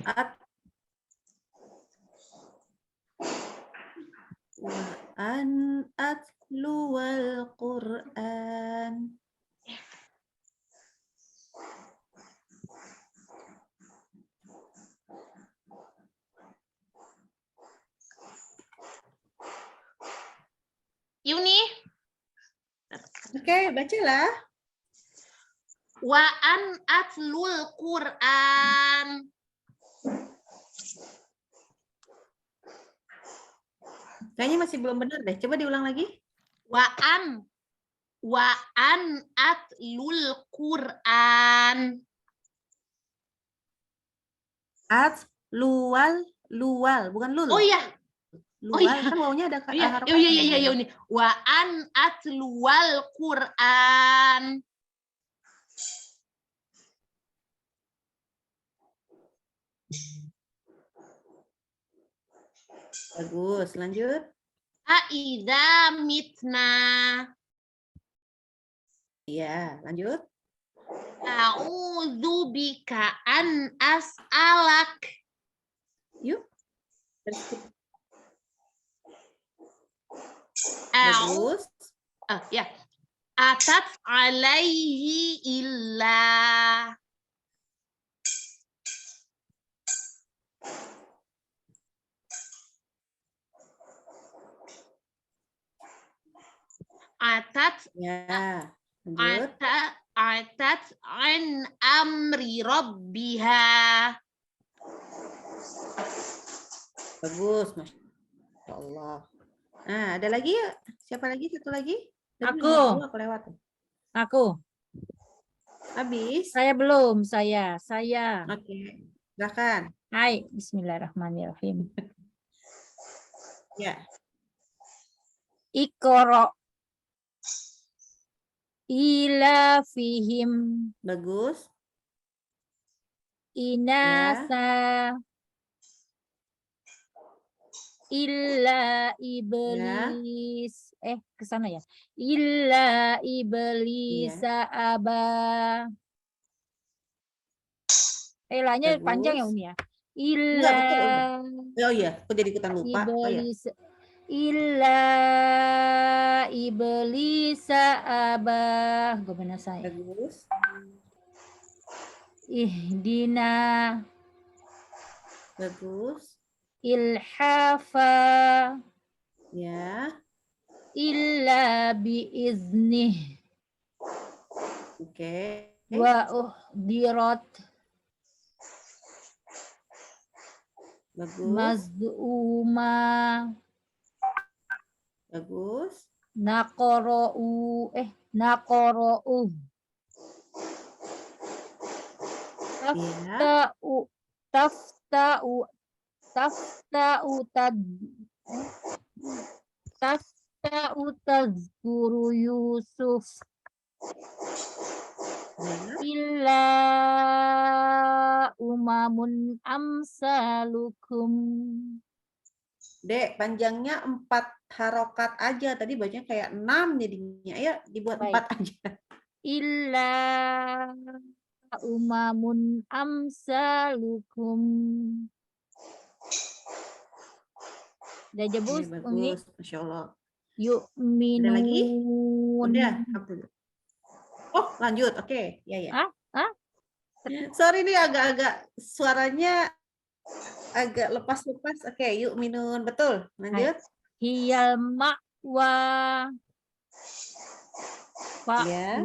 At wa an atluwal Qur'an. Yuni, Oke, bacalah. wa an atlul Qur'an. Kayaknya masih belum benar deh. Coba diulang lagi. Wa an atlul Qur'an. Luwal, bukan lul. Oh iya. Luwal, iya. kan wawunya ada Iya, harokatnya. iya, Yuni. Wa an atluwal Qur'an. Bagus, lanjut. Aidza mitna. Iya, lanjut. A'udzubika an as'alak. Yuk. Bagus. Ya. Atat alaihi illa. Atat Ya, lanjut. atat an amri rabbiha. Bagus, Masya Allah. Nah, ada lagi ya? Siapa lagi? Satu lagi? Tadi Aku. nomor 2 aku lewat. Aku. Habis? Saya belum, saya. Oke, silakan. Hai, bismillahirrahmanirrahim. Ya. Iqra ila fihim. Bagus. Inasa illa iblis. Ke sana ya. Illa iblis aba. Elanya panjang ya Umi ya. Enggak, betul. Oh iya, aku jadi ikutan lupa. Iblis. Illa iblis aba. Gimana saya? Bagus. Ihdina. Bagus. Ilhafa. Ya. Illa biiznih. Oke. Wa uhdirat. Bagus. Maz'uma. Bagus. Naqra'u. Tafta'u tazkuru Yusuf. Illa umamun amsalukum. Dek, panjangnya 4 harokat aja. Tadi bacanya kayak 6 jadinya. Ayo dibuat 4 aja. Illa umamun amsalukum. Udah aja, Bu. Bagus, Masya Allah. Yu'minun. Ada lagi? Udah. Oh, lanjut. Oke. Ya. Sorry nih agak-agak suaranya agak lepas-lepas. Oke, yuk minum. Betul. Lanjut. Hiyal ma'wa. Ya.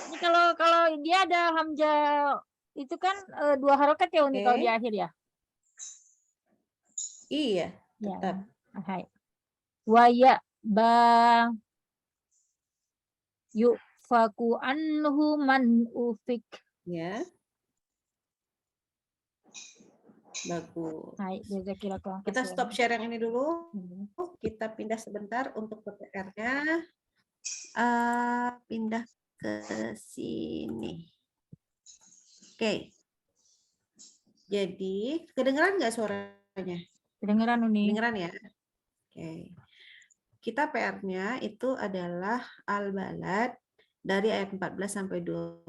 Ini kalau dia ada hamzah itu kan 2 harokat ya Uni kalau di akhir ya. Iya, tetap. Hai. Wa ya ba yufaku anhu man ufik. Ya. Bagus. Hai, jazakallahu. Kita stop share yang ini dulu. Kita pindah sebentar untuk PR-nya. Pindah ke sini. Oke. Jadi, kedengeran nggak suaranya? Kedengeran Uni. Kedengeran ya? Oke. Kita PR-nya itu adalah Al-Balad dari ayat 14 sampai 20.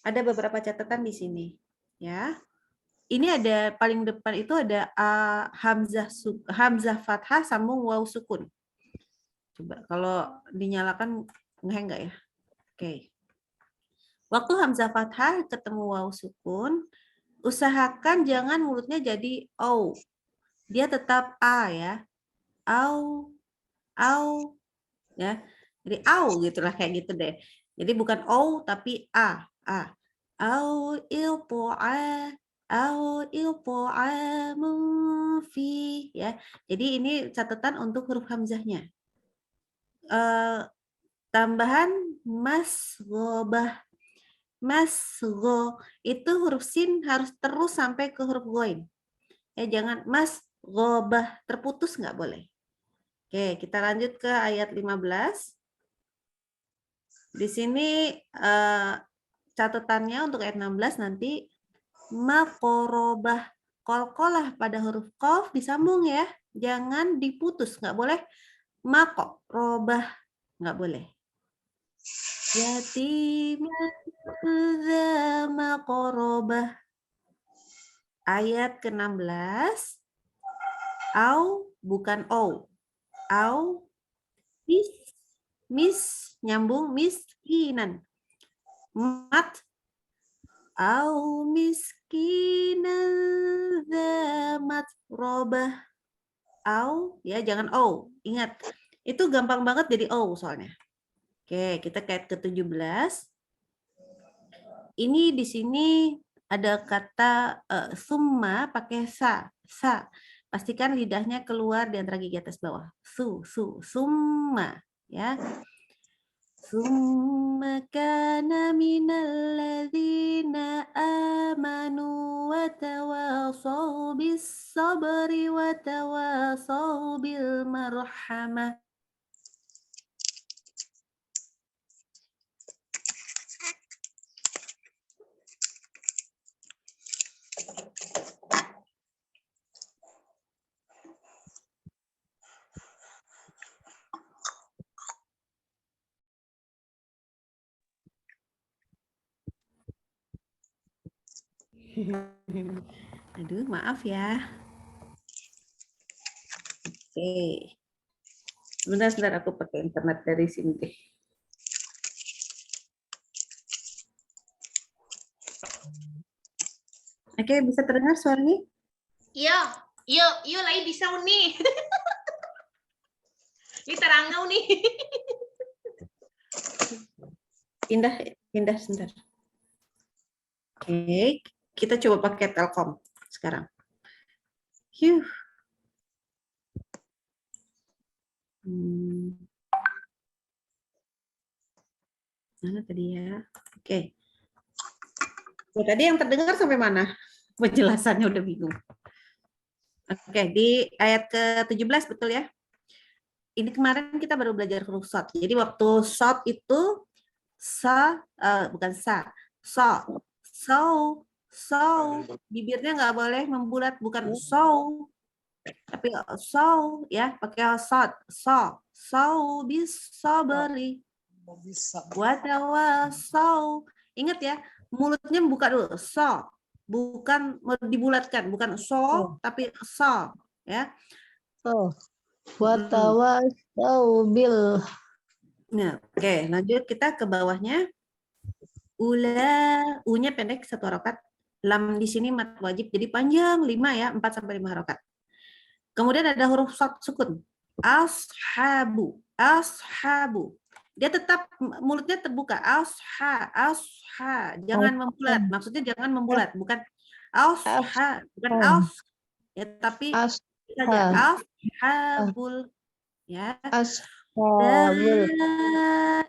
Ada beberapa catatan di sini. Ya. Ini ada paling depan itu ada hamzah fathah sambung waw sukun. Coba kalau dinyalakan ngeheng nggak ya? Oke. Waktu hamzah fathah ketemu waw sukun, usahakan jangan mulutnya jadi o. Dia tetap a ya. Au, ya. Jadi au gitulah kayak gitu deh. Jadi bukan o tapi a. Au ilpo'a, au ilpo'amun fi, ya. Jadi ini catatan untuk huruf hamzahnya. Tambahan masghobah. Masgo itu huruf sin harus terus sampai ke huruf goin. Ya, jangan masghobah terputus nggak boleh. Oke, kita lanjut ke ayat 15. Di sini catatannya untuk ayat 16 nanti makorobah, kolkolah pada huruf qaf disambung ya, jangan diputus, nggak boleh makorobah, nggak boleh. Yatiman dza makorobah. Ayat ke-16, au bukan o, au mis nyambung miskinan. Mat au miskinan zamat robah. Au ya jangan o. Ingat, itu gampang banget jadi o soalnya. Oke, kita ke ayat ke-17. Ini di sini ada kata summa pakai sa. Pastikan lidahnya keluar di antara gigi atas bawah. Summa ya. Summa kana minal ladzina amanu wa tawasaw bis sabri wa tawasaw bil marhamah. Aduh, maaf ya. Oke. Sebentar aku pakai internet dari sini deh. Oke, bisa terdengar suaranya? Iya, lagi bisa nih. Ini terangau nih. Pindah sebentar. Oke, kita coba pakai Telkom sekarang. Mana tadi ya? Oke. Tadi yang terdengar sampai mana? Penjelasannya udah bingung. Oke, di ayat ke-17 betul ya? Ini kemarin kita baru belajar huruf shad. Jadi waktu shad itu bukan so, bibirnya nggak boleh membulat, bukan so, tapi ya, pakai shad, bis sabri, watawasaw. Ingat ya, mulutnya buka dulu, bukan dibulatkan, bukan tapi ya. Watawasaw bil. Nah, oke, lanjut kita ke bawahnya. U-nya pendek 1 harokat. Lam di sini mat wajib jadi panjang 5 ya, 4 sampai 5 harokat. Kemudian ada huruf shad sukun. Ashabu. Dia tetap mulutnya terbuka. Jangan membulat. Maksudnya jangan membulat, bukan bukan ya, tapi saja ashabul ya.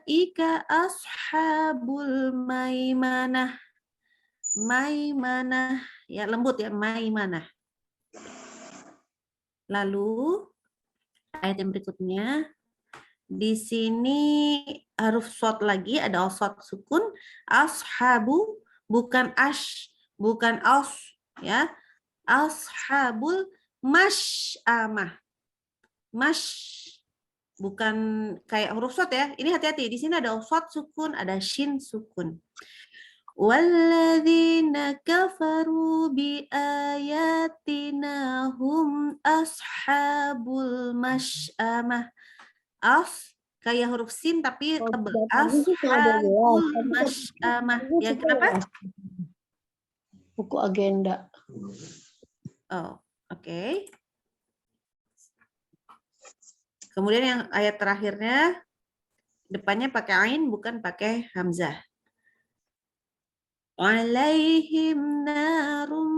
Ika ashabul maimanah. Ya, lembut ya, maimanah. Lalu ayat yang berikutnya, di sini huruf shad lagi, ada shad sukun. Ashabu bukan bukan ya. Ashabul masy'amah. Bukan kayak huruf shad ya. Ini hati-hati. Di sini ada shad sukun, ada shin sukun. Walladzina kafaru biayatina hum ashabul masy'amah. Kayak huruf sin tapi tebal. Ashabul masy'amah. Ya, kenapa? Buku agenda. Oh, oke. Kemudian yang ayat terakhirnya depannya pakai ain bukan pakai hamzah. Alaihim narum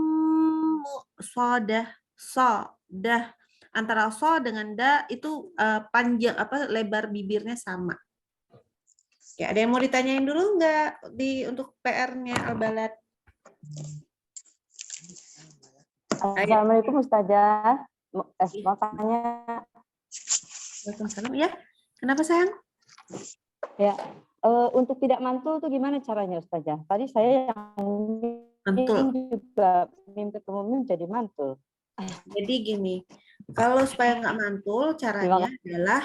mu'sadah. Sodah. Antara so dengan da itu panjang lebar bibirnya sama. Ya, ada yang mau ditanyain dulu nggak untuk PR-nya Al-Balad? Assalamualaikum Ustazah. Mau tanya. Waalaikumsalam. Ya, kenapa sayang? Ya, untuk tidak mantul tuh gimana caranya Ustazah? Tadi saya yang mantul juga mim ketemu mim jadi mantul. Jadi gini, kalau supaya nggak mantul, caranya adalah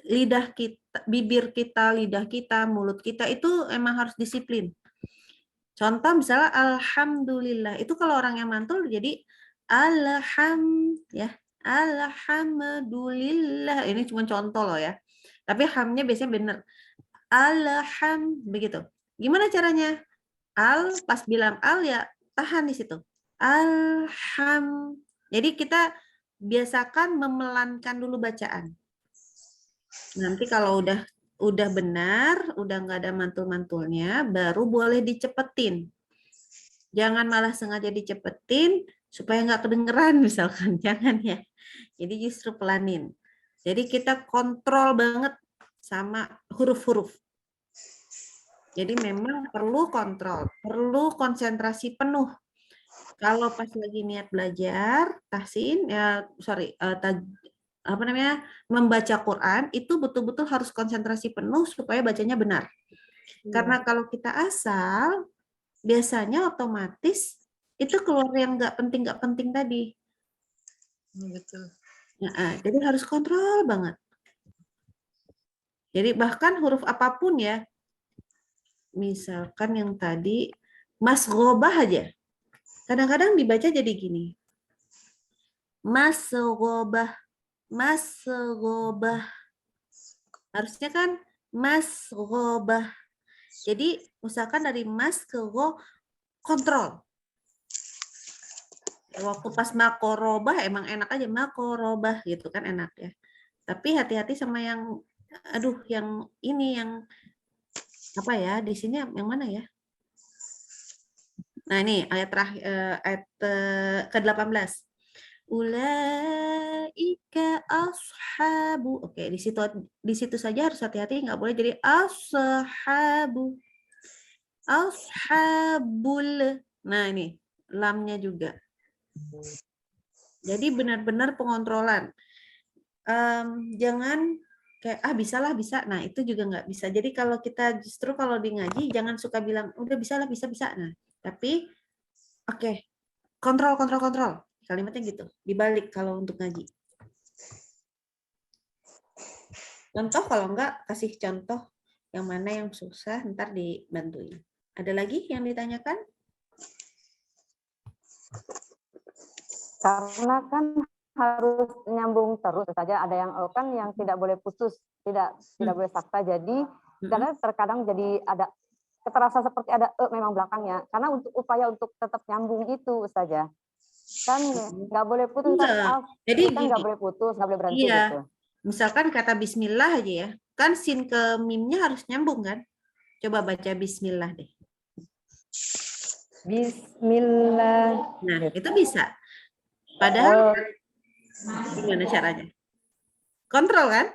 lidah kita, bibir kita, lidah kita, mulut kita itu emang harus disiplin. Contoh misalnya alhamdulillah, itu kalau orang yang mantul jadi alhamdulillah. Ini cuma contoh loh ya. Tapi hamnya biasanya bener. Begitu. Gimana caranya? Pas bilang ya tahan di situ. Jadi kita biasakan memelankan dulu bacaan. Nanti kalau udah benar, udah nggak ada mantul-mantulnya, baru boleh dicepetin. Jangan malah sengaja dicepetin supaya nggak kedengeran misalkan, jangan ya. Jadi justru pelanin. Jadi kita kontrol banget sama huruf-huruf. Jadi memang perlu kontrol, perlu konsentrasi penuh. Kalau pas lagi niat belajar tahsin, membaca Quran itu betul-betul harus konsentrasi penuh supaya bacanya benar. Karena kalau kita asal, biasanya otomatis itu keluar yang nggak penting tadi. Betul. Nah, jadi harus kontrol banget. Jadi bahkan huruf apapun ya, misalkan yang tadi masghobah aja. Kadang-kadang dibaca jadi gini. Masghobah. Harusnya kan masghobah. Jadi usahakan dari mas ke go kontrol. Waktu pas makorobah emang enak aja makorobah gitu kan enak ya. Tapi hati-hati sama yang yang ini yang apa ya, di sini yang mana ya? Nah, ini ayat terakhir ayat ke-18. Ulaika ashabu. Oke, di situ saja harus hati-hati, nggak boleh jadi ashabu. Ashabul. Nah, ini lamnya juga. Jadi benar-benar pengontrolan. Jangan kayak bisa. Nah, itu juga nggak bisa. Jadi kalau kita justru kalau di ngaji jangan suka bilang udah bisa. Nah, tapi oke. Kontrol. Kalimatnya gitu. Dibalik kalau untuk ngaji. Contoh kalau enggak kasih contoh yang mana yang susah ntar dibantuin. Ada lagi yang ditanyakan? Karena kan harus nyambung terus saja. Ada yang kan yang tidak boleh putus, tidak boleh sakta. Jadi karena terkadang jadi ada terasa seperti ada memang belakangnya. Karena untuk upaya untuk tetap nyambung itu saja. Kan nggak boleh putus. Jadi kan nggak boleh putus, nggak boleh berhenti gitu. Misalkan kata bismillah aja ya. Kan sin ke mimnya harus nyambung kan? Coba baca bismillah deh. Bismillah. Nah, itu bisa. Padahal gimana caranya? Kontrol kan?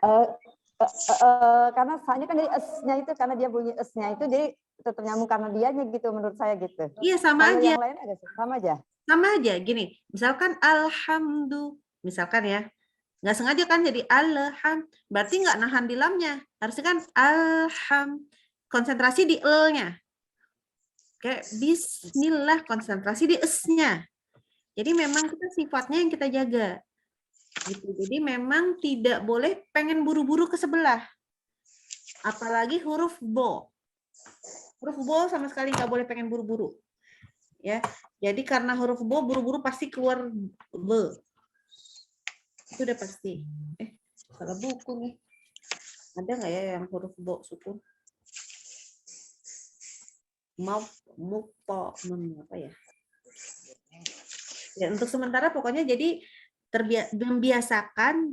Karena soalnya kan jadi esnya itu karena dia bunyi esnya itu jadi tetap nyambung karena dianya gitu menurut saya gitu. Iya sama aja. Yang lain ada sama aja. Sama aja gini. Misalkan misalkan ya. Nggak sengaja kan jadi berarti nggak nahan di lamnya. Harusnya kan konsentrasi di e-nya. Kayak bismillah konsentrasi di es-nya. Jadi memang kita sifatnya yang kita jaga. Gitu. Jadi memang tidak boleh pengen buru-buru ke sebelah. Apalagi huruf bo. Huruf bo sama sekali nggak boleh pengen buru-buru. Ya, jadi karena huruf bo buru-buru pasti keluar be. Itu udah pasti. Salah buku nih. Ada nggak ya yang huruf bo sukun? Mau mupo apa ya? Ya, untuk sementara pokoknya jadi membiasakan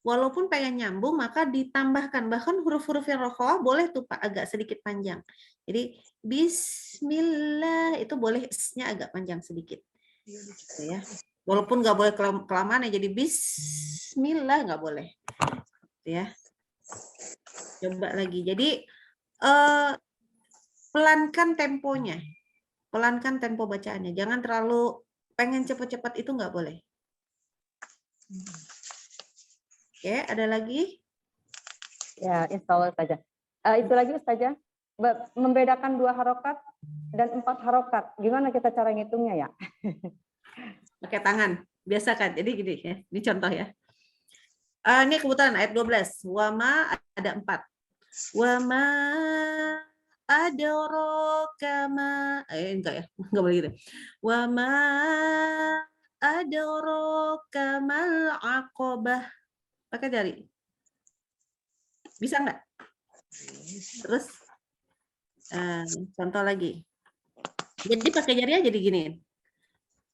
walaupun pengen nyambung maka ditambahkan, bahkan huruf-huruf yang rokoah boleh tuh Pak agak sedikit panjang. Jadi bismillah itu boleh s-nya agak panjang sedikit. Ya. Walaupun nggak boleh kelamaan ya, jadi bismillah nggak boleh. Ya. Coba lagi. Jadi pelankan temponya. Pelankan tempo bacaannya. Jangan terlalu pengen cepat-cepat, itu nggak boleh. Oke, ada lagi? Ya, insya Allah Ustazah. Itu lagi Ustazah, membedakan 2 harokat dan 4 harokat. Gimana kita cara ngitungnya ya? Pakai tangan, biasakan. Jadi gini ya, ini contoh ya. Ini kebetulan ayat 12. Wama ada 4. Wama adraka ma. Enggak ya, enggak boleh gitu. Wama adraka mal aqabah. Pakai jari. Bisa nggak? Terus contoh lagi. Jadi pakai jari aja diginiin.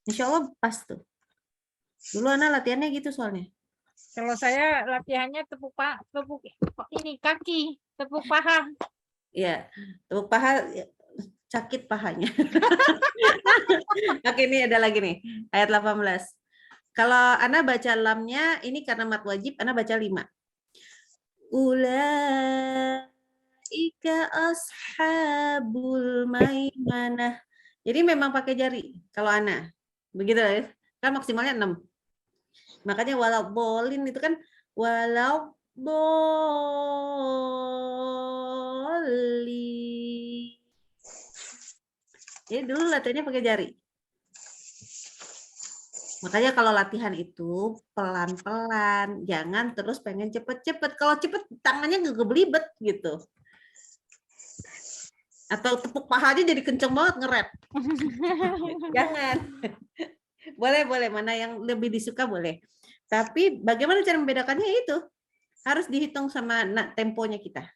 Insya Allah pas tuh. Dulu Ana latihannya gitu soalnya. Kalau saya latihannya tepuk ini kaki, tepuk paha. Iya, tepuk paha, sakit pahanya. Oke, ini ada lagi nih, ayat 18. Kalau Ana baca lamnya, ini karena mat wajib, Ana baca 5. Ulaika ashabul maimanah. Jadi memang pakai jari, kalau Ana. Begitu ya, kan maksimalnya 6. Makanya walau bolin itu kan walau bolin. Jadi dulu latihannya pakai jari. Makanya kalau latihan itu pelan-pelan, jangan terus pengen cepet-cepet. Kalau cepet tangannya nggak belibet gitu. Atau tepuk pahanya jadi kenceng banget nge-rap. Jangan. Boleh, mana yang lebih disuka boleh. Tapi bagaimana cara membedakannya itu harus dihitung sama temponya kita.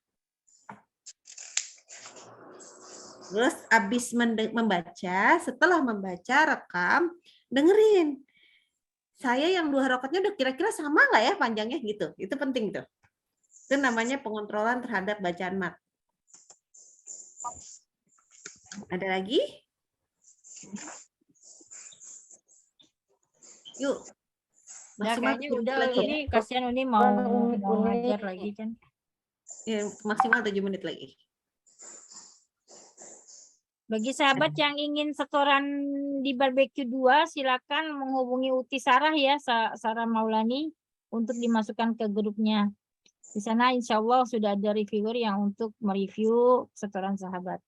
Terus habis membaca, setelah membaca rekam, dengerin. Saya yang 2 rokatnya udah kira-kira sama nggak ya panjangnya gitu. Itu penting tuh. Itu namanya pengontrolan terhadap bacaan mat. Ada lagi? Yuk. Ya kayaknya udah ini kasihan ini mau ngajar lagi kan. Ya, maksimal 7 menit lagi. Bagi sahabat yang ingin setoran di Barbecue 2 silakan menghubungi Uti Sarah ya, Sarah Maulani untuk dimasukkan ke grupnya. Di sana insya Allah sudah ada reviewer yang untuk mereview setoran sahabat.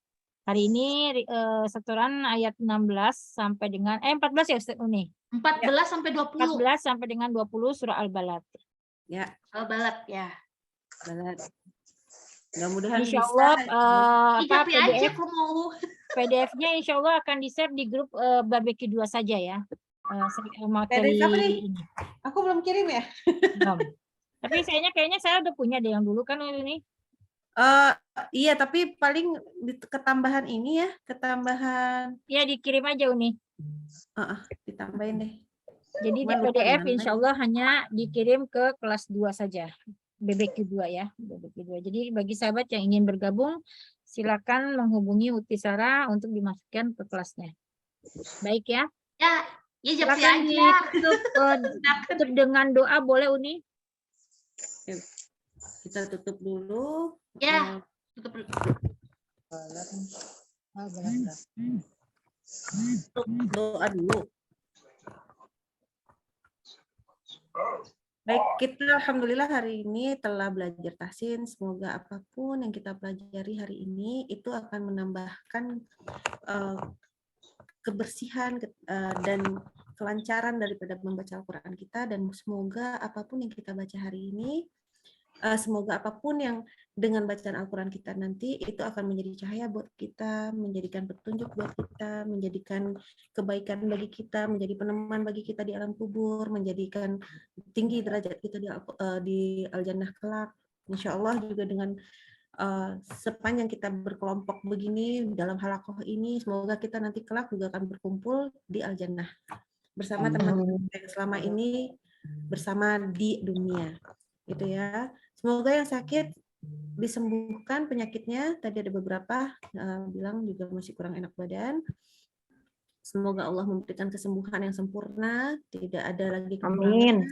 Hari ini setoran ayat 16 sampai dengan 14 ya Ustaz Uni. 14 sampai 20. 14 sampai dengan 20 surah Al-Balad. Ya, Al-Balad ya. Balad. Mudah-mudahan Insya Allah PDF-nya insya Allah akan di-share di grup Barbecue 2 saja ya. Materi apa nih? Aku belum kirim ya. Tapi kayaknya saya udah punya deh yang dulu kan ini. Iya, tapi paling ketambahan ini ya, ketambahan. Ya dikirim aja Uni. Ditambahin deh. Jadi di PDF insya Allah hanya dikirim ke kelas 2 saja. BBQ 2 ya. BBQ 2. Jadi bagi sahabat yang ingin bergabung, silakan menghubungi Uti Sarah untuk dimasukkan ke kelasnya. Baik ya. Ya Japri silakan aja. ditutup dengan doa boleh Uni? Kita tutup dulu. Ya, tutup dulu. Doa dulu. Baik, kita alhamdulillah hari ini telah belajar tahsin. Semoga apapun yang kita pelajari hari ini itu akan menambahkan kebersihan dan kelancaran daripada membaca Al-Quran kita, dan semoga apapun yang kita baca hari ini Semoga apapun yang dengan bacaan Al-Quran kita nanti itu akan menjadi cahaya buat kita, menjadikan petunjuk buat kita, menjadikan kebaikan bagi kita, menjadi peneman bagi kita di alam kubur, menjadikan tinggi derajat kita di Al-Jannah kelak. Insya Allah juga dengan sepanjang kita berkelompok begini dalam halakoh ini, semoga kita nanti kelak juga akan berkumpul di Al-Jannah bersama teman-teman yang selama ini bersama di dunia. Gitu ya. Semoga yang sakit disembuhkan penyakitnya. Tadi ada beberapa bilang juga masih kurang enak badan. Semoga Allah memberikan kesembuhan yang sempurna, tidak ada lagi kekurangan.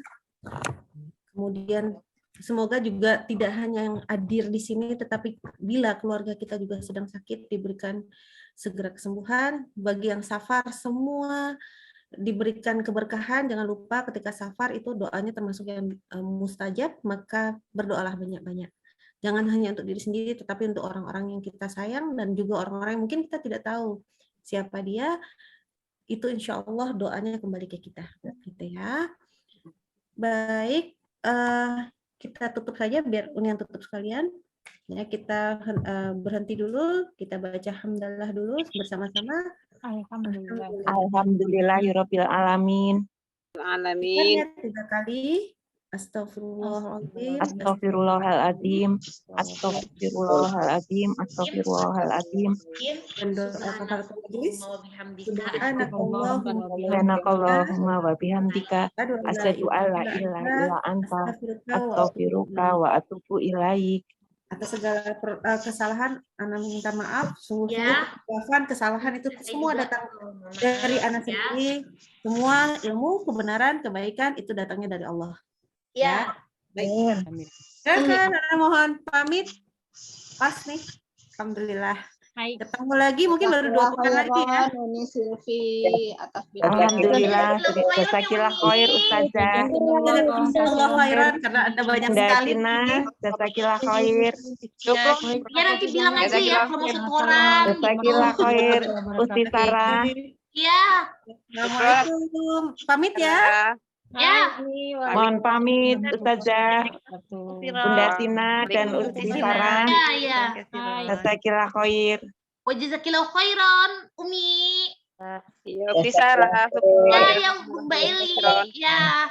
Kemudian semoga juga tidak hanya yang hadir di sini, tetapi bila keluarga kita juga sedang sakit, diberikan segera kesembuhan. Bagi yang safar, semua diberikan keberkahan. Jangan lupa ketika safar itu doanya termasuk yang mustajab, maka berdoalah banyak-banyak. Jangan hanya untuk diri sendiri, tetapi untuk orang-orang yang kita sayang dan juga orang-orang yang mungkin kita tidak tahu siapa dia, itu insya Allah doanya kembali ke kita. Gitu ya. Baik, kita tutup saja biar Unian tutup sekalian. Ya, kita berhenti dulu, kita baca hamdalah dulu bersama-sama. Alhamdulillahirabbil alamin. Alamin. 3 kali. Astagfirullahaladzim. Astagfirullahaladzim. Astagfirullahaladzim. Astagfirullahaladzim. Dan doa kafaratul majelis. Subhanakallahumma wa bihamdika asyhadu an la ilaha illa anta astaghfiruka wa atubu ilaik. Atas segala kesalahan, Ana minta maaf. Sungguh-sungguh kesalahan itu semua datang dari Ana sendiri. Semua ilmu, kebenaran, kebaikan itu datangnya dari Allah. Ya. Baik. Silakan, Ana mohon pamit. Pas nih. Alhamdulillah. Ketemu lagi mungkin baru 2 pekan lagi ya. Alhamdulillah, jazakillah khair Ustazah. Jazakallah khairan karena Anda banyak sekali. Jazakillah khair. Ya nanti bilang aja ya kalau mau setoran. Jazakillah khair Usti Sarah. Iya. Assalamualaikum. Pamit ya. Ya. Mohon pamit Ustazah, Bunda Tina dan Usti Sarah. Ya. Jazakillah khair. Wa jazakillahu khairan, Umi. Iya, Usti Sarah. Ya, yang Mbak Eli. Ya.